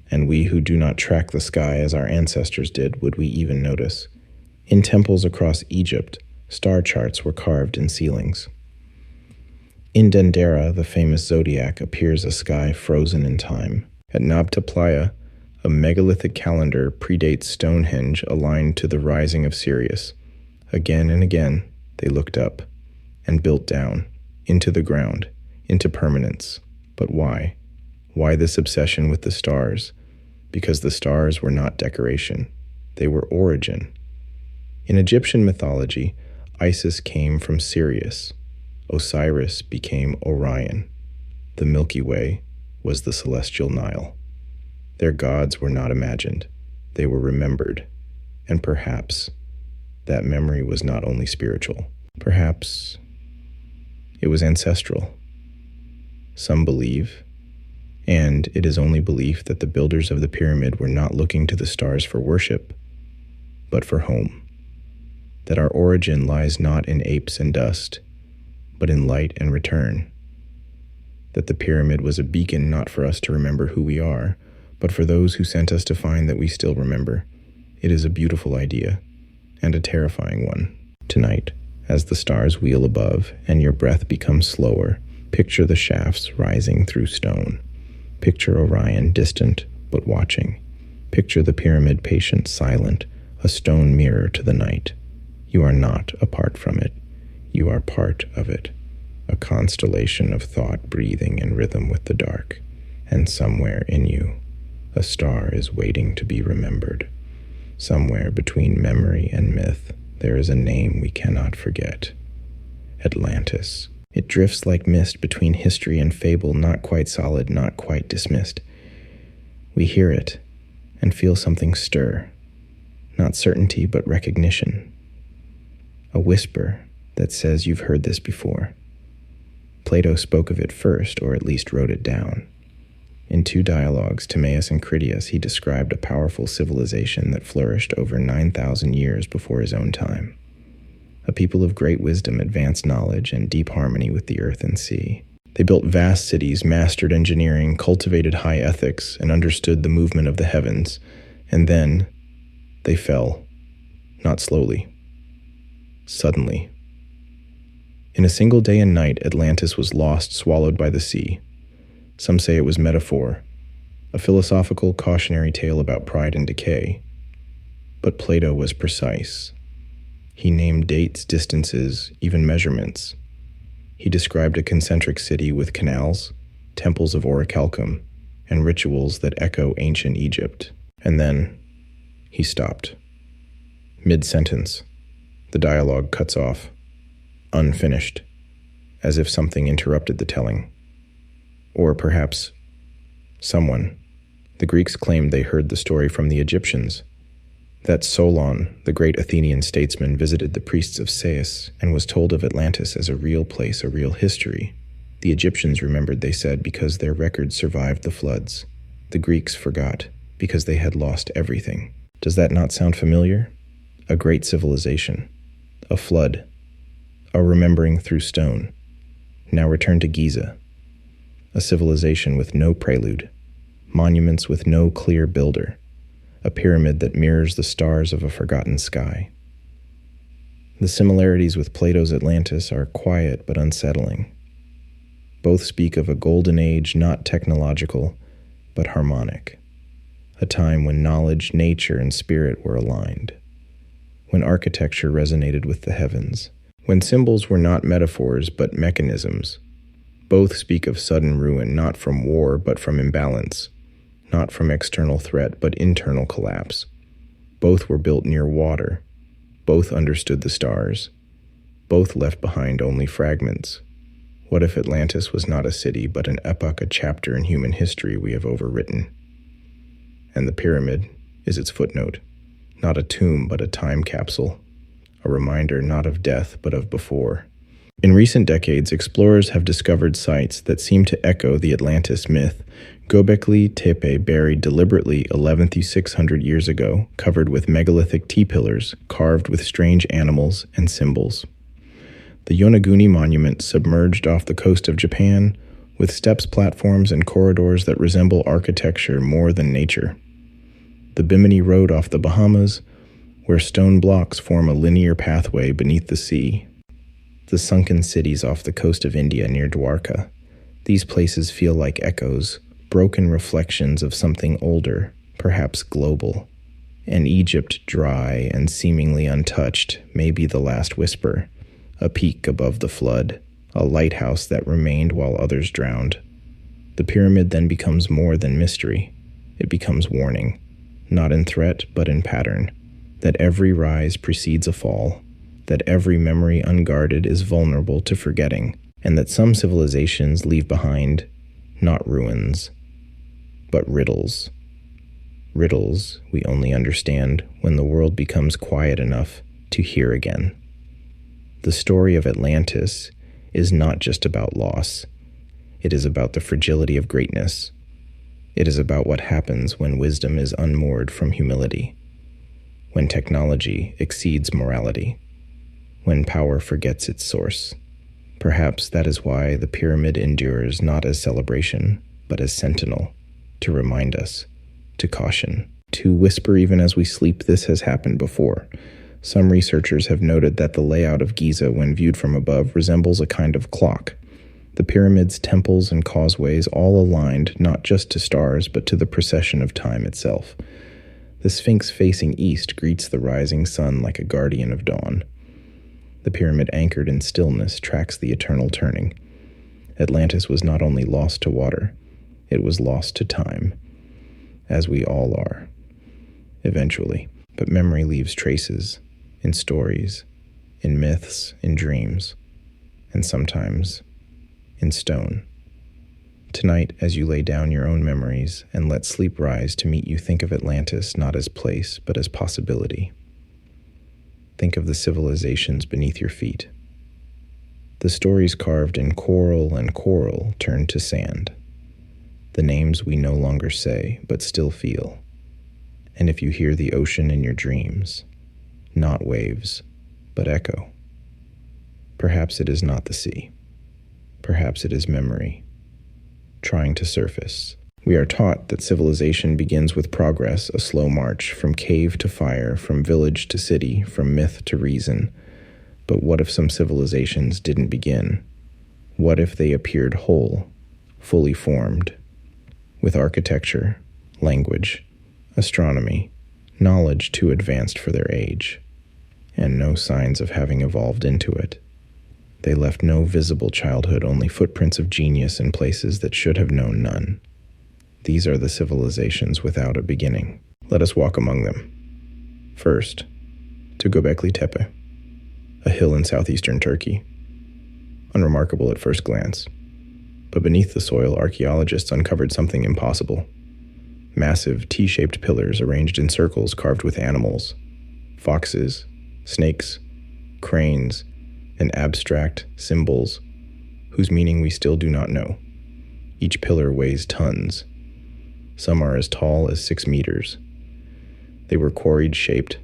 And we who do not track the sky as our ancestors did, would we even notice? In temples across Egypt, star charts were carved in ceilings. In Dendera, the famous zodiac, appears a sky frozen in time. At Nabta Playa, a megalithic calendar predates Stonehenge, aligned to the rising of Sirius. Again and again, they looked up and built down, into the ground, into permanence. But why? Why this obsession with the stars? Because the stars were not decoration. They were origin. In Egyptian mythology, Isis came from Sirius. Osiris became Orion. The Milky Way was the celestial Nile. Their gods were not imagined. They were remembered. And perhaps that memory was not only spiritual. Perhaps it was ancestral. Some believe, and it is only belief, that the builders of the pyramid were not looking to the stars for worship, but for home. That our origin lies not in apes and dust, but in light and return. That the pyramid was a beacon not for us to remember who we are, but for those who sent us to find that we still remember. It is a beautiful idea, and a terrifying one. Tonight, as the stars wheel above and your breath becomes slower, picture the shafts rising through stone. Picture Orion distant but watching. Picture the pyramid patient, silent, a stone mirror to the night. You are not apart from it. You are part of it, a constellation of thought breathing in rhythm with the dark. And somewhere in you, a star is waiting to be remembered. Somewhere between memory and myth, there is a name we cannot forget. Atlantis. It drifts like mist between history and fable, not quite solid, not quite dismissed. We hear it and feel something stir, not certainty but recognition. A whisper that says you've heard this before. Plato spoke of it first, or at least wrote it down. In two dialogues, Timaeus and Critias, he described a powerful civilization that flourished over 9,000 years before his own time. A people of great wisdom, advanced knowledge, and deep harmony with the earth and sea. They built vast cities, mastered engineering, cultivated high ethics, and understood the movement of the heavens. And then they fell, not slowly, suddenly. In a single day and night, Atlantis was lost, swallowed by the sea. Some say it was metaphor, a philosophical cautionary tale about pride and decay. But Plato was precise. He named dates, distances, even measurements. He described a concentric city with canals, temples of orichalcum, and rituals that echo ancient Egypt. And then he stopped. Mid-sentence, the dialogue cuts off, unfinished, as if something interrupted the telling. Or perhaps someone. The Greeks claimed they heard the story from the Egyptians, that Solon, the great Athenian statesman, visited the priests of Sais and was told of Atlantis as a real place, a real history. The Egyptians remembered, they said, because their records survived the floods. The Greeks forgot, because they had lost everything. Does that not sound familiar? A great civilization, a flood, a remembering through stone. Now return to Giza, a civilization with no prelude, monuments with no clear builder, a pyramid that mirrors the stars of a forgotten sky. The similarities with Plato's Atlantis are quiet but unsettling. Both speak of a golden age not technological, but harmonic, a time when knowledge, nature, and spirit were aligned, when architecture resonated with the heavens, when symbols were not metaphors but mechanisms. Both speak of sudden ruin, not from war but from imbalance, not from external threat but internal collapse. Both were built near water. Both understood the stars. Both left behind only fragments. What if Atlantis was not a city but an epoch, a chapter in human history we have overwritten? And the pyramid is its footnote, not a tomb but a time capsule, a reminder not of death but of before. In recent decades, explorers have discovered sites that seem to echo the Atlantis myth. Göbekli Tepe, buried deliberately 11,600 years ago, covered with megalithic T-pillars carved with strange animals and symbols. The Yonaguni Monument, submerged off the coast of Japan, with steps, platforms, and corridors that resemble architecture more than nature. The Bimini Road off the Bahamas, where stone blocks form a linear pathway beneath the sea. The sunken cities off the coast of India near Dwarka. These places feel like echoes, broken reflections of something older, perhaps global. And Egypt, dry and seemingly untouched, may be the last whisper, a peak above the flood, a lighthouse that remained while others drowned. The pyramid then becomes more than mystery. It becomes warning, not in threat but in pattern, that every rise precedes a fall, that every memory unguarded is vulnerable to forgetting, and that some civilizations leave behind not ruins, but riddles. Riddles we only understand when the world becomes quiet enough to hear again. The story of Atlantis is not just about loss. It is about the fragility of greatness. It is about what happens when wisdom is unmoored from humility, when technology exceeds morality, when power forgets its source. Perhaps that is why the pyramid endures not as celebration, but as sentinel, to remind us, to caution, to whisper even as we sleep. This has happened before. Some researchers have noted that the layout of Giza, when viewed from above, resembles a kind of clock. The pyramids, temples, and causeways all aligned not just to stars, but to the procession of time itself. The Sphinx facing east greets the rising sun like a guardian of dawn. The pyramid, anchored in stillness, tracks the eternal turning. Atlantis was not only lost to water, it was lost to time, as we all are, eventually. But memory leaves traces, in stories, in myths, in dreams, and sometimes in stone. Tonight, as you lay down your own memories and let sleep rise to meet you, think of Atlantis not as place, but as possibility. Think of the civilizations beneath your feet. The stories carved in coral and coral turned to sand. The names we no longer say, but still feel. And if you hear the ocean in your dreams, not waves, but echo, perhaps it is not the sea. Perhaps it is memory, trying to surface. We are taught that civilization begins with progress, a slow march, from cave to fire, from village to city, from myth to reason. But what if some civilizations didn't begin? What if they appeared whole, fully formed, with architecture, language, astronomy, knowledge too advanced for their age, and no signs of having evolved into it? They left no visible childhood, only footprints of genius in places that should have known none. These are the civilizations without a beginning. Let us walk among them. First, to Göbekli Tepe, a hill in southeastern Turkey. Unremarkable at first glance, but beneath the soil, archaeologists uncovered something impossible. Massive T-shaped pillars arranged in circles carved with animals, foxes, snakes, cranes, and abstract symbols whose meaning we still do not know. Each pillar weighs tons. Some are as tall as 6 meters. They were quarried, shaped,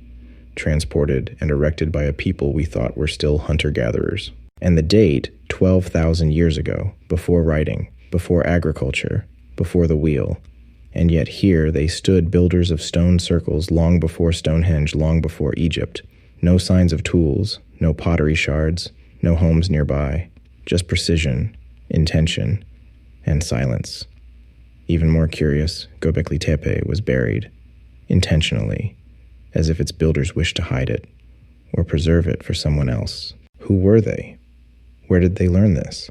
transported, and erected by a people we thought were still hunter-gatherers. And the date, 12,000 years ago, before writing, before agriculture, before the wheel. And yet here they stood, builders of stone circles, long before Stonehenge, long before Egypt. No signs of tools, no pottery shards, no homes nearby, just precision, intention, and silence. Even more curious, Göbekli Tepe was buried, intentionally, as if its builders wished to hide it, or preserve it for someone else. Who were they? Where did they learn this?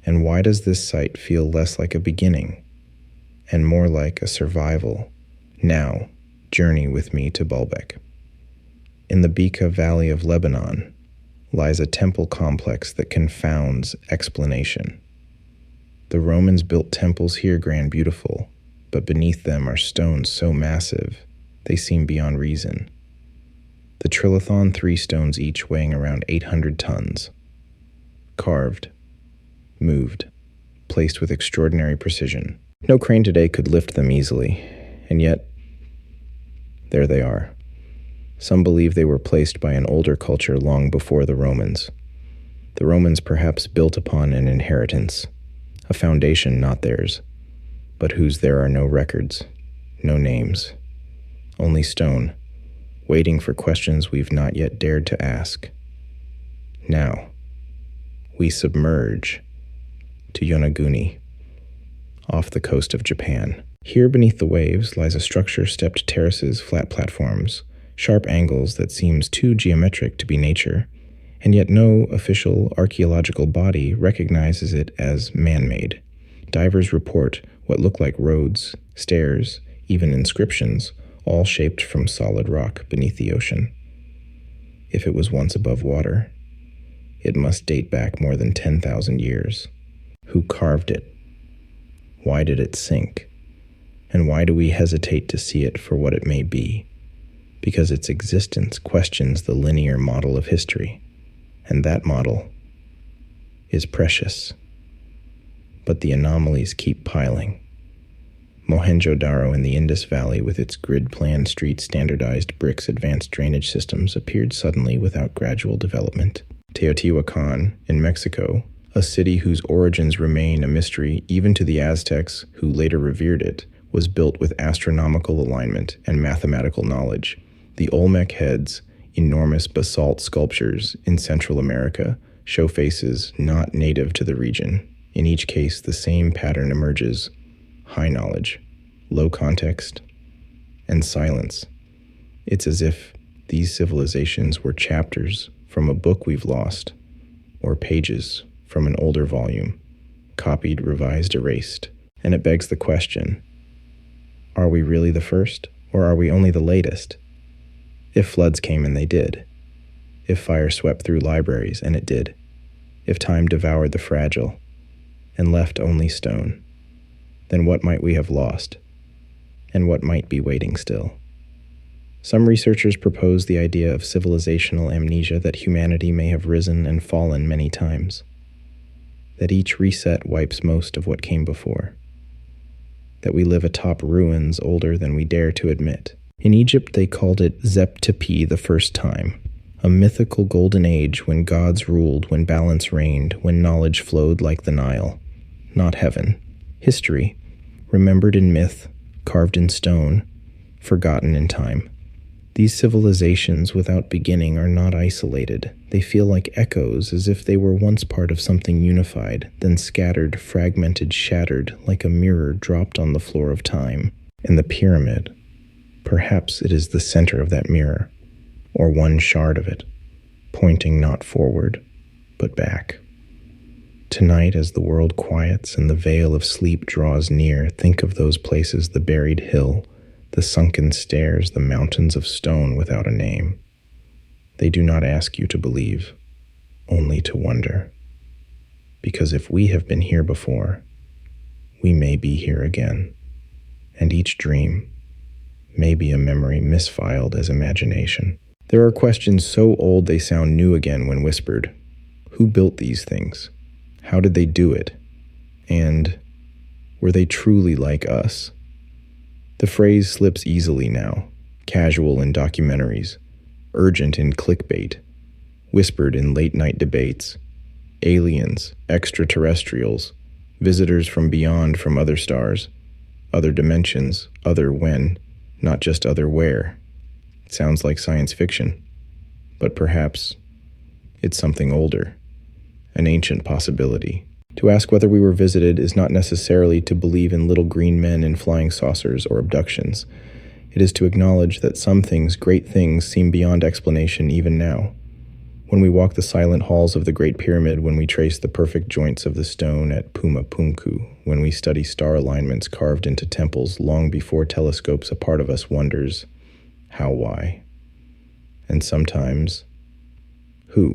And why does this site feel less like a beginning, and more like a survival? Now, journey with me to Baalbek. In the Bekaa Valley of Lebanon lies a temple complex that confounds explanation. The Romans built temples here grand beautiful, but beneath them are stones so massive they seem beyond reason. The trilithon, 3 stones each weighing around 800 tons. Carved, moved, placed with extraordinary precision. No crane today could lift them easily, and yet, there they are. Some believe they were placed by an older culture long before the Romans. The Romans perhaps built upon an inheritance, a foundation not theirs, but whose there are no records, no names, only stone, waiting for questions we've not yet dared to ask. Now, we submerge to Yonaguni, off the coast of Japan. Here beneath the waves lies a structure, stepped terraces, flat platforms, sharp angles that seems too geometric to be nature, and yet no official archaeological body recognizes it as man-made. Divers report what look like roads, stairs, even inscriptions, all shaped from solid rock beneath the ocean. If it was once above water, it must date back more than 10,000 years. Who carved it? Why did it sink? And why do we hesitate to see it for what it may be? Because its existence questions the linear model of history, and that model is precious. But the anomalies keep piling. Mohenjo-Daro in the Indus Valley, with its grid-planned streets, standardized bricks, advanced drainage systems, appeared suddenly without gradual development. Teotihuacan in Mexico, a city whose origins remain a mystery even to the Aztecs who later revered it, was built with astronomical alignment and mathematical knowledge. The Olmec heads, enormous basalt sculptures in Central America, show faces not native to the region. In each case, the same pattern emerges: high knowledge, low context, and silence. It's as if these civilizations were chapters from a book we've lost, or pages from an older volume, copied, revised, erased. And it begs the question, are we really the first, or are we only the latest? If floods came, and they did. If fire swept through libraries, and it did. If time devoured the fragile, and left only stone, then what might we have lost, and what might be waiting still? Some researchers propose the idea of civilizational amnesia, that humanity may have risen and fallen many times, that each reset wipes most of what came before, that we live atop ruins older than we dare to admit. In Egypt, they called it Zep-Tepi the first time, a mythical golden age when gods ruled, when balance reigned, when knowledge flowed like the Nile. Not heaven. History, remembered in myth, carved in stone, forgotten in time. These civilizations without beginning are not isolated. They feel like echoes, as if they were once part of something unified, then scattered, fragmented, shattered, like a mirror dropped on the floor of time. And the pyramid, perhaps it is the center of that mirror, or one shard of it, pointing not forward, but back. Tonight, as the world quiets and the veil of sleep draws near, think of those places: the buried hill, the sunken stairs, the mountains of stone without a name. They do not ask you to believe, only to wonder. Because if we have been here before, we may be here again. And each dream may be a memory misfiled as imagination. There are questions so old they sound new again when whispered. Who built these things? How did they do it? And were they truly like us? The phrase slips easily now, casual in documentaries, urgent in clickbait, whispered in late-night debates. Aliens, extraterrestrials, visitors from beyond, from other stars, other dimensions, other when, not just other where. It sounds like science fiction, but perhaps it's something older, an ancient possibility. To ask whether we were visited is not necessarily to believe in little green men in flying saucers or abductions. It is to acknowledge that some things, great things, seem beyond explanation even now. When we walk the silent halls of the Great Pyramid, when we trace the perfect joints of the stone at Pumapunku, when we study star alignments carved into temples long before telescopes, a part of us wonders, how, why? And sometimes, who?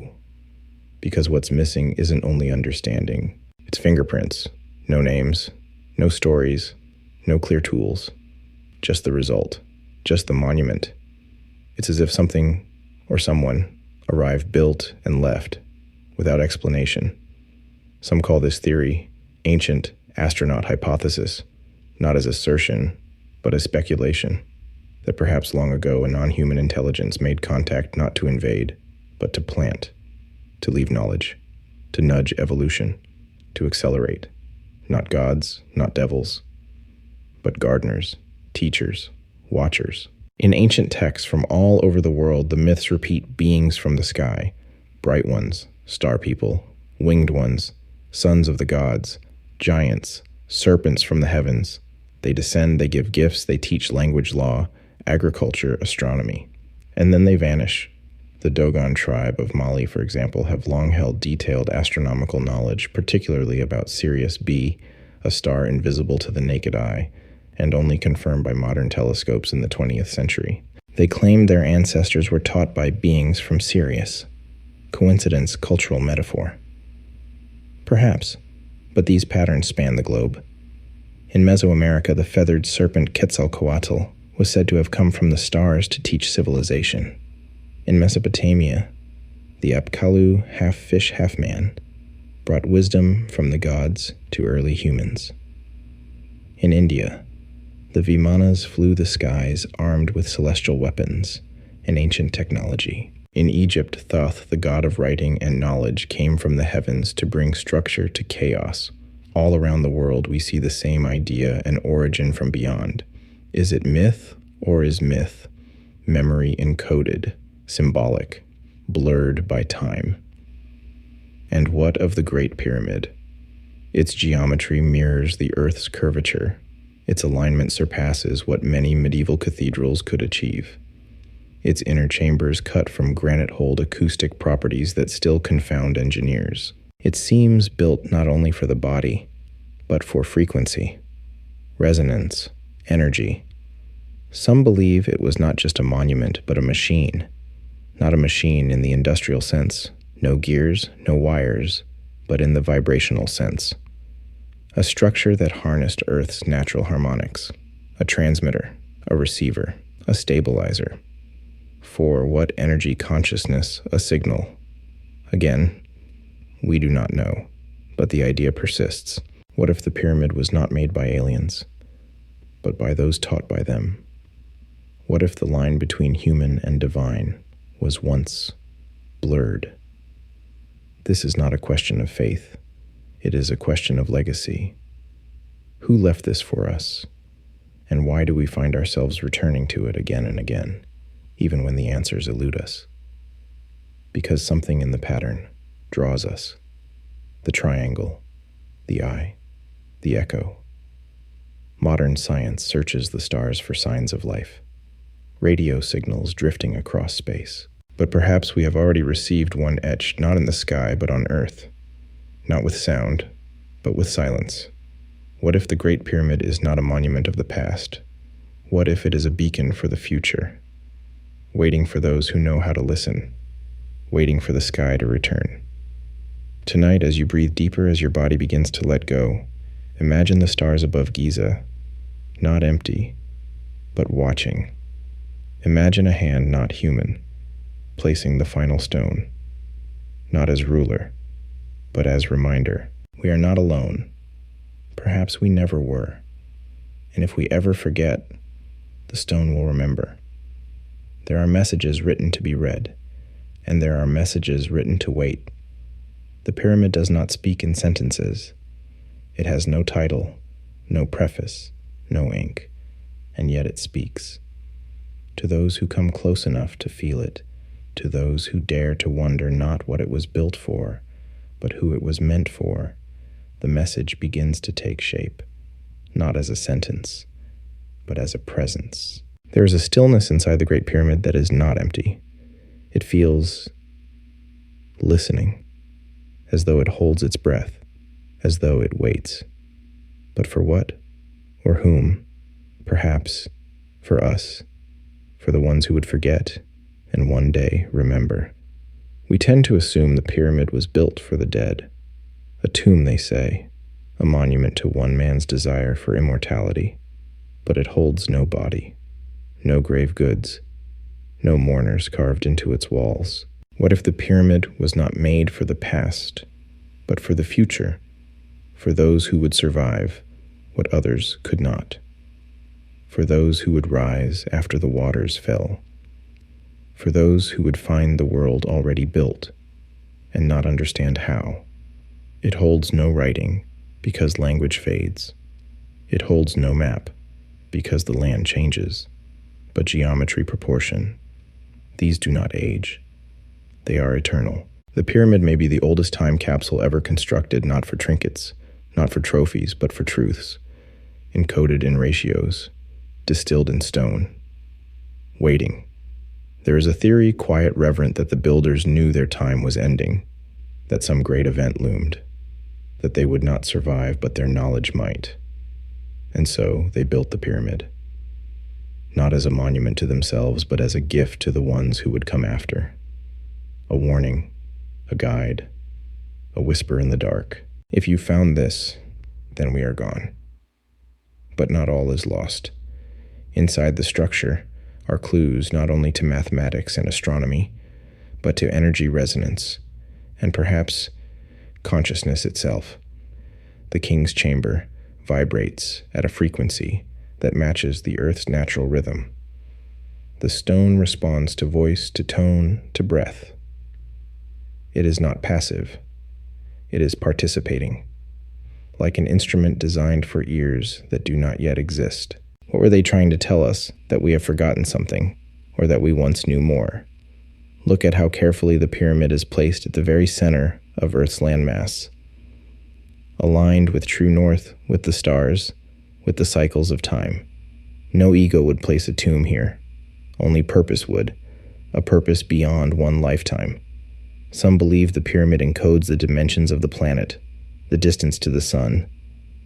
Because what's missing isn't only understanding. It's fingerprints, no names, no stories, no clear tools, just the result, just the monument. It's as if something or someone arrived, built, and left without explanation. Some call this theory ancient astronaut hypothesis, not as assertion, but as speculation, that perhaps long ago a non-human intelligence made contact not to invade, but to plant, to leave knowledge, to nudge evolution, to accelerate. Not gods, not devils, but gardeners, teachers, watchers. In ancient texts from all over the world, the myths repeat beings from the sky, bright ones, star people, winged ones, sons of the gods, giants, serpents from the heavens. They descend, they give gifts, they teach language, law, agriculture, astronomy, and then they vanish. The Dogon tribe of Mali, for example, have long held detailed astronomical knowledge, particularly about Sirius B, a star invisible to the naked eye, and only confirmed by modern telescopes in the 20th century. They claimed their ancestors were taught by beings from Sirius. Coincidence, cultural metaphor? Perhaps, but these patterns span the globe. In Mesoamerica, the feathered serpent Quetzalcoatl was said to have come from the stars to teach civilization. In Mesopotamia, the Apkallu, half-fish, half-man, brought wisdom from the gods to early humans. In India, the Vimanas flew the skies armed with celestial weapons and ancient technology. In Egypt, Thoth, the god of writing and knowledge, came from the heavens to bring structure to chaos. All around the world, we see the same idea, an origin from beyond. Is it myth or is myth memory encoded, symbolic, blurred by time? And what of the Great Pyramid? Its geometry mirrors the Earth's curvature. Its alignment surpasses what many medieval cathedrals could achieve. Its inner chambers cut from granite hold acoustic properties that still confound engineers. It seems built not only for the body, but for frequency, resonance, energy. Some believe it was not just a monument, but a machine. Not a machine in the industrial sense, no gears, no wires, but in the vibrational sense. A structure that harnessed Earth's natural harmonics, a transmitter, a receiver, a stabilizer. For what energy consciousness, a signal? Again, we do not know, but the idea persists. What if the pyramid was not made by aliens, but by those taught by them? What if the line between human and divine was once blurred? This is not a question of faith. It is a question of legacy. Who left this for us? And why do we find ourselves returning to it again and again, even when the answers elude us? Because something in the pattern draws us. The triangle, the eye, the echo. Modern science searches the stars for signs of life. Radio signals drifting across space. But perhaps we have already received one etched not in the sky but on Earth. Not with sound, but with silence. What if the Great Pyramid is not a monument of the past? What if it is a beacon for the future? Waiting for those who know how to listen. Waiting for the sky to return. Tonight, as you breathe deeper, as your body begins to let go, imagine the stars above Giza, not empty, but watching. Imagine a hand not human, placing the final stone, not as ruler, but as reminder. We are not alone. Perhaps we never were. And if we ever forget, the stone will remember. There are messages written to be read, and there are messages written to wait. The pyramid does not speak in sentences. It has no title, no preface, no ink, and yet it speaks. To those who come close enough to feel it, to those who dare to wonder not what it was built for, but who it was meant for, the message begins to take shape, not as a sentence, but as a presence. There is a stillness inside the Great Pyramid that is not empty. It feels listening, as though it holds its breath, as though it waits. But for what? Or whom? Perhaps for us, for the ones who would forget and one day remember. We tend to assume the pyramid was built for the dead. A tomb, they say, a monument to one man's desire for immortality. But it holds no body, no grave goods, no mourners carved into its walls. What if the pyramid was not made for the past, but for the future, for those who would survive what others could not, for those who would rise after the waters fell, for those who would find the world already built and not understand how? It holds no writing because language fades. It holds no map because the land changes, but geometry, proportion, these do not age. They are eternal. The pyramid may be the oldest time capsule ever constructed, not for trinkets, not for trophies, but for truths, encoded in ratios, distilled in stone, waiting. There is a theory, quiet, reverent, that the builders knew their time was ending, that some great event loomed, that they would not survive, but their knowledge might. And so they built the pyramid, not as a monument to themselves, but as a gift to the ones who would come after. A warning, a guide, a whisper in the dark. If you found this, then we are gone. But not all is lost. Inside the structure are clues not only to mathematics and astronomy, but to energy resonance, and perhaps consciousness itself. The king's chamber vibrates at a frequency that matches the earth's natural rhythm. The stone responds to voice, to tone, to breath. It is not passive. It is participating, like an instrument designed for ears that do not yet exist. What were they trying to tell us? That we have forgotten something, or that we once knew more? Look at how carefully the pyramid is placed at the very center of Earth's landmass, aligned with true north, with the stars, with the cycles of time. No ego would place a tomb here. Only purpose would, a purpose beyond one lifetime. Some believe the pyramid encodes the dimensions of the planet, the distance to the sun,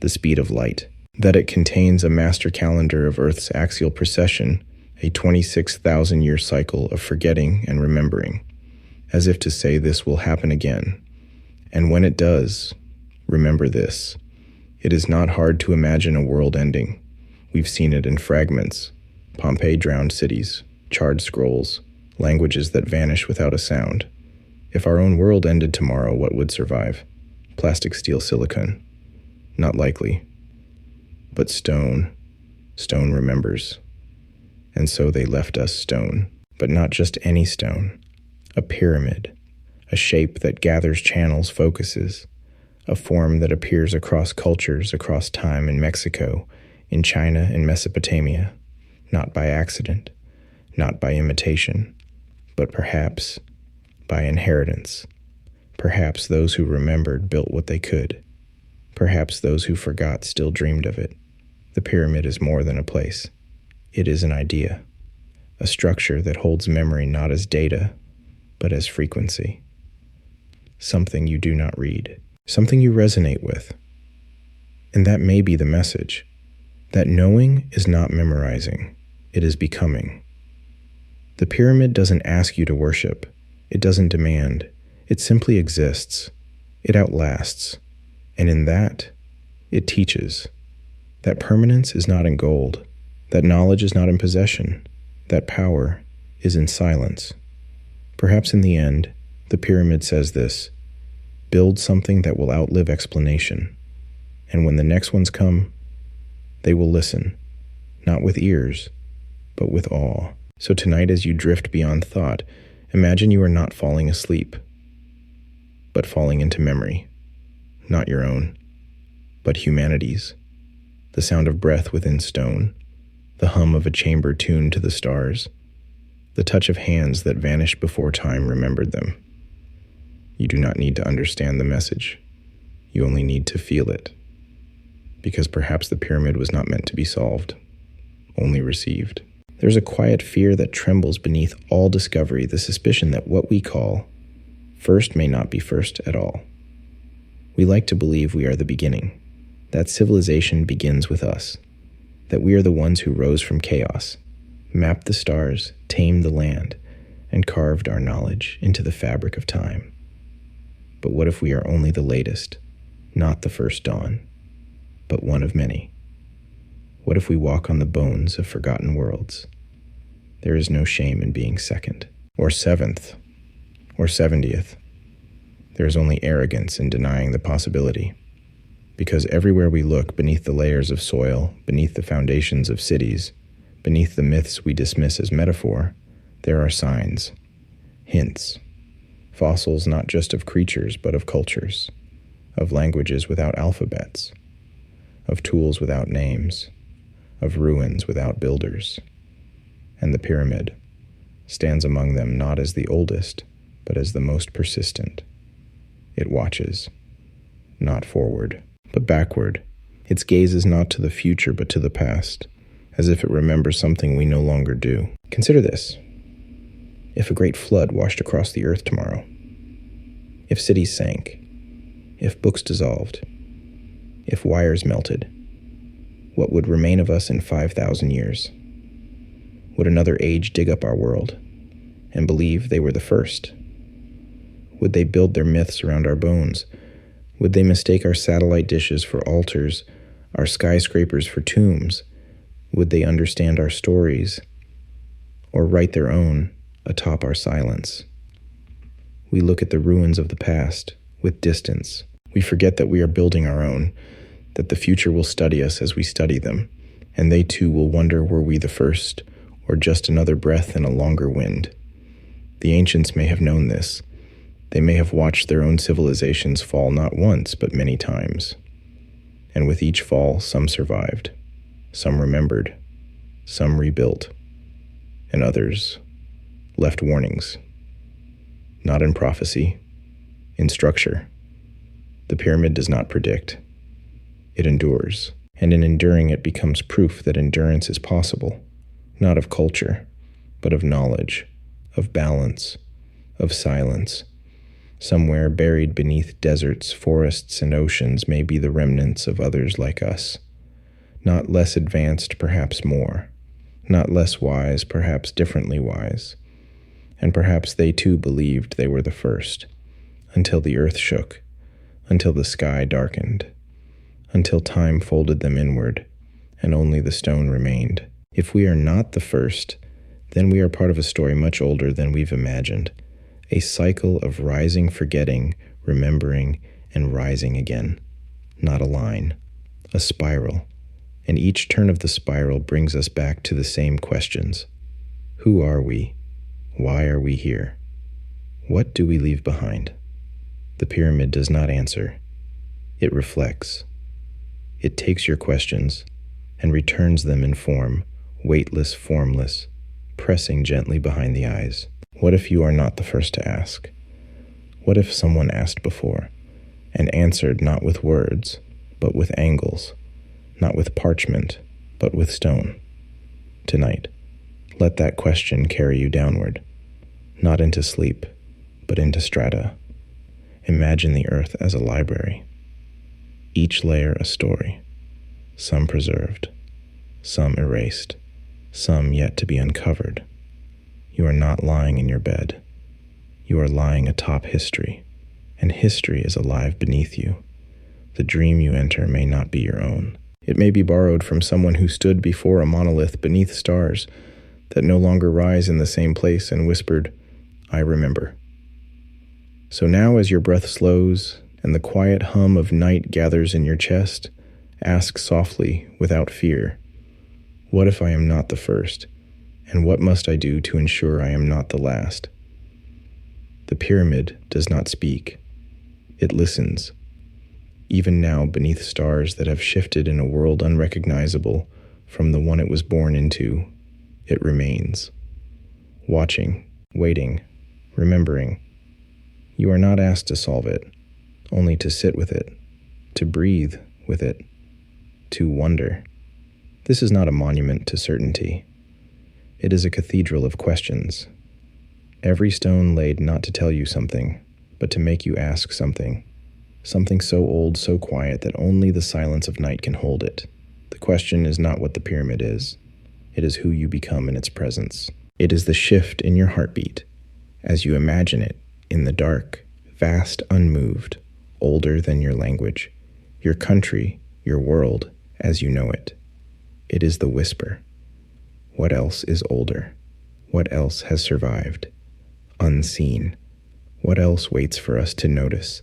the speed of light, that it contains a master calendar of Earth's axial precession, a 26,000-year cycle of forgetting and remembering, as if to say this will happen again. And when it does, remember this. It is not hard to imagine a world ending. We've seen it in fragments. Pompeii drowned cities, charred scrolls, languages that vanish without a sound. If our own world ended tomorrow, what would survive? Plastic, steel, silicon? Not likely. But stone remembers. And so they left us stone. But not just any stone. A pyramid. A shape that gathers channels, focuses. A form that appears across cultures, across time, in Mexico, in China, in Mesopotamia. Not by accident. Not by imitation. But perhaps by inheritance. Perhaps those who remembered built what they could. Perhaps those who forgot still dreamed of it. The pyramid is more than a place. It is an idea, a structure that holds memory not as data, but as frequency. Something you do not read, something you resonate with. And that may be the message, that knowing is not memorizing, it is becoming. The pyramid doesn't ask you to worship. It doesn't demand. It simply exists. It outlasts. And in that, it teaches that permanence is not in gold, that knowledge is not in possession, that power is in silence. Perhaps in the end, the pyramid says this: build something that will outlive explanation. And when the next ones come, they will listen, not with ears, but with awe. So tonight, as you drift beyond thought, imagine you are not falling asleep, but falling into memory, not your own, but humanity's. The sound of breath within stone, the hum of a chamber tuned to the stars, the touch of hands that vanished before time remembered them. You do not need to understand the message. You only need to feel it. Because perhaps the pyramid was not meant to be solved, only received. There's a quiet fear that trembles beneath all discovery, the suspicion that what we call first may not be first at all. We like to believe we are the beginning, that civilization begins with us, that we are the ones who rose from chaos, mapped the stars, tamed the land, and carved our knowledge into the fabric of time. But what if we are only the latest, not the first dawn, but one of many? What if we walk on the bones of forgotten worlds? There is no shame in being second, or seventh, or 70th. There is only arrogance in denying the possibility. Because everywhere we look, beneath the layers of soil, beneath the foundations of cities, beneath the myths we dismiss as metaphor, there are signs, hints, fossils not just of creatures but of cultures, of languages without alphabets, of tools without names, of ruins without builders. And the pyramid stands among them not as the oldest, but as the most persistent. It watches, not forward, but backward. Its gaze is not to the future, but to the past, as if it remembers something we no longer do. Consider this. If a great flood washed across the earth tomorrow, if cities sank, if books dissolved, if wires melted, what would remain of us in 5,000 years? Would another age dig up our world and believe they were the first? Would they build their myths around our bones? Would they mistake our satellite dishes for altars, our skyscrapers for tombs? Would they understand our stories, or write their own atop our silence? We look at the ruins of the past with distance. We forget that we are building our own, that the future will study us as we study them, and they too will wonder, were we the first, or just another breath in a longer wind? The ancients may have known this. They may have watched their own civilizations fall not once, but many times. And with each fall, some survived, some remembered, some rebuilt, and others left warnings. Not in prophecy, in structure. The pyramid does not predict. It endures, and in enduring it becomes proof that endurance is possible, not of culture, but of knowledge, of balance, of silence. Somewhere buried beneath deserts, forests, and oceans may be the remnants of others like us. Not less advanced, perhaps more. Not less wise, perhaps differently wise. And perhaps they too believed they were the first, until the earth shook, until the sky darkened, until time folded them inward, and only the stone remained. If we are not the first, then we are part of a story much older than we've imagined. A cycle of rising, forgetting, remembering, and rising again. Not a line, a spiral. And each turn of the spiral brings us back to the same questions. Who are we? Why are we here? What do we leave behind? The pyramid does not answer. It reflects. It takes your questions and returns them in form, weightless, formless, pressing gently behind the eyes. What if you are not the first to ask? What if someone asked before and answered not with words, but with angles, not with parchment, but with stone? Tonight, let that question carry you downward, not into sleep, but into strata. Imagine the earth as a library, each layer a story, some preserved, some erased, some yet to be uncovered. You are not lying in your bed. You are lying atop history, and history is alive beneath you. The dream you enter may not be your own. It may be borrowed from someone who stood before a monolith beneath stars that no longer rise in the same place and whispered, "I remember." So now as your breath slows and the quiet hum of night gathers in your chest, ask softly, without fear, what if I am not the first, And what must I do to ensure I am not the last? The pyramid does not speak. It listens. Even now, beneath stars that have shifted in a world unrecognizable from the one it was born into, it remains. Watching, waiting, remembering. You are not asked to solve it, only to sit with it, to breathe with it, to wonder. This is not a monument to certainty. It is a cathedral of questions. Every stone laid not to tell you something, but to make you ask something. Something so old, so quiet that only the silence of night can hold it. The question is not what the pyramid is. It is who you become in its presence. It is the shift in your heartbeat, as you imagine it, in the dark, vast, unmoved, older than your language, your country, your world, as you know it. It is the whisper. What else is older? What else has survived? Unseen. What else waits for us to notice?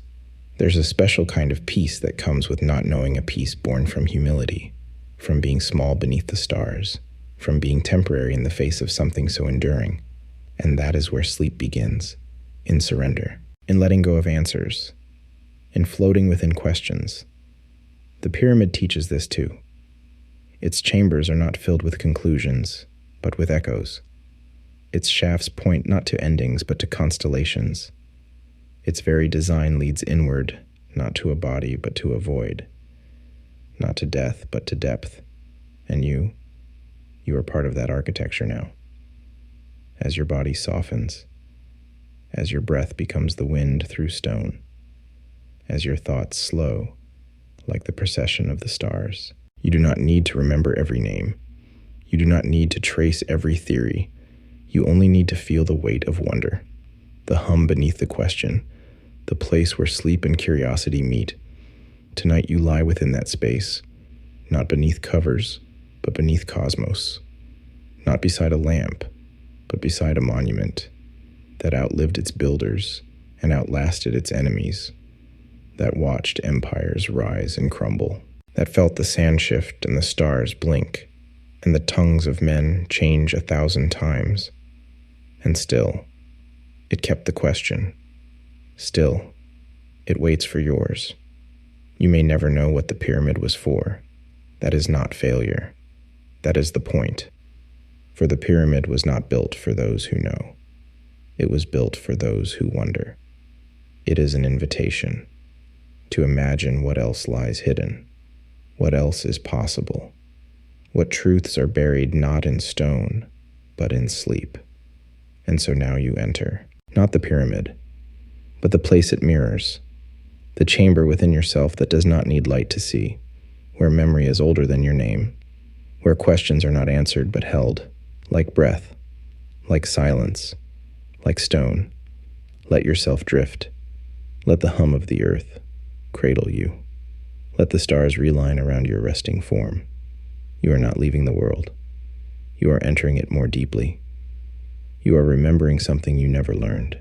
There's a special kind of peace that comes with not knowing a peace born from humility, from being small beneath the stars, from being temporary in the face of something so enduring. And that is where sleep begins, in surrender, in letting go of answers, in floating within questions. The pyramid teaches this too. Its chambers are not filled with conclusions, but with echoes. Its shafts point not to endings, but to constellations. Its very design leads inward, not to a body, but to a void. Not to death, but to depth. And you are part of that architecture now. As your body softens, as your breath becomes the wind through stone, as your thoughts slow, like the procession of the stars. You do not need to remember every name. You do not need to trace every theory. You only need to feel the weight of wonder, the hum beneath the question, the place where sleep and curiosity meet. Tonight you lie within that space, not beneath covers, but beneath cosmos. Not beside a lamp, but beside a monument that outlived its builders and outlasted its enemies, that watched empires rise and crumble, that felt the sand shift and the stars blink, and the tongues of men change 1,000 times. And still, it kept the question. Still, it waits for yours. You may never know what the pyramid was for. That is not failure. That is the point. For the pyramid was not built for those who know. It was built for those who wonder. It is an invitation to imagine what else lies hidden. What else is possible? What truths are buried not in stone, but in sleep? And so now you enter, not the pyramid, but the place it mirrors, the chamber within yourself that does not need light to see, where memory is older than your name, where questions are not answered but held, like breath, like silence, like stone. Let yourself drift. Let the hum of the earth cradle you. Let the stars realign around your resting form. You are not leaving the world. You are entering it more deeply. You are remembering something you never learned.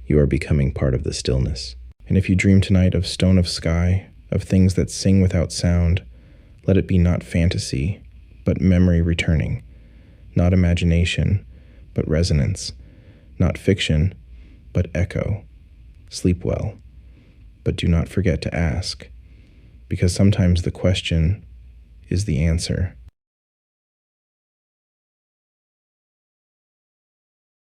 You are becoming part of the stillness. And if you dream tonight of stone of sky, of things that sing without sound, let it be not fantasy, but memory returning, not imagination, but resonance, not fiction, but echo. Sleep well, but do not forget to ask, because sometimes the question is the answer.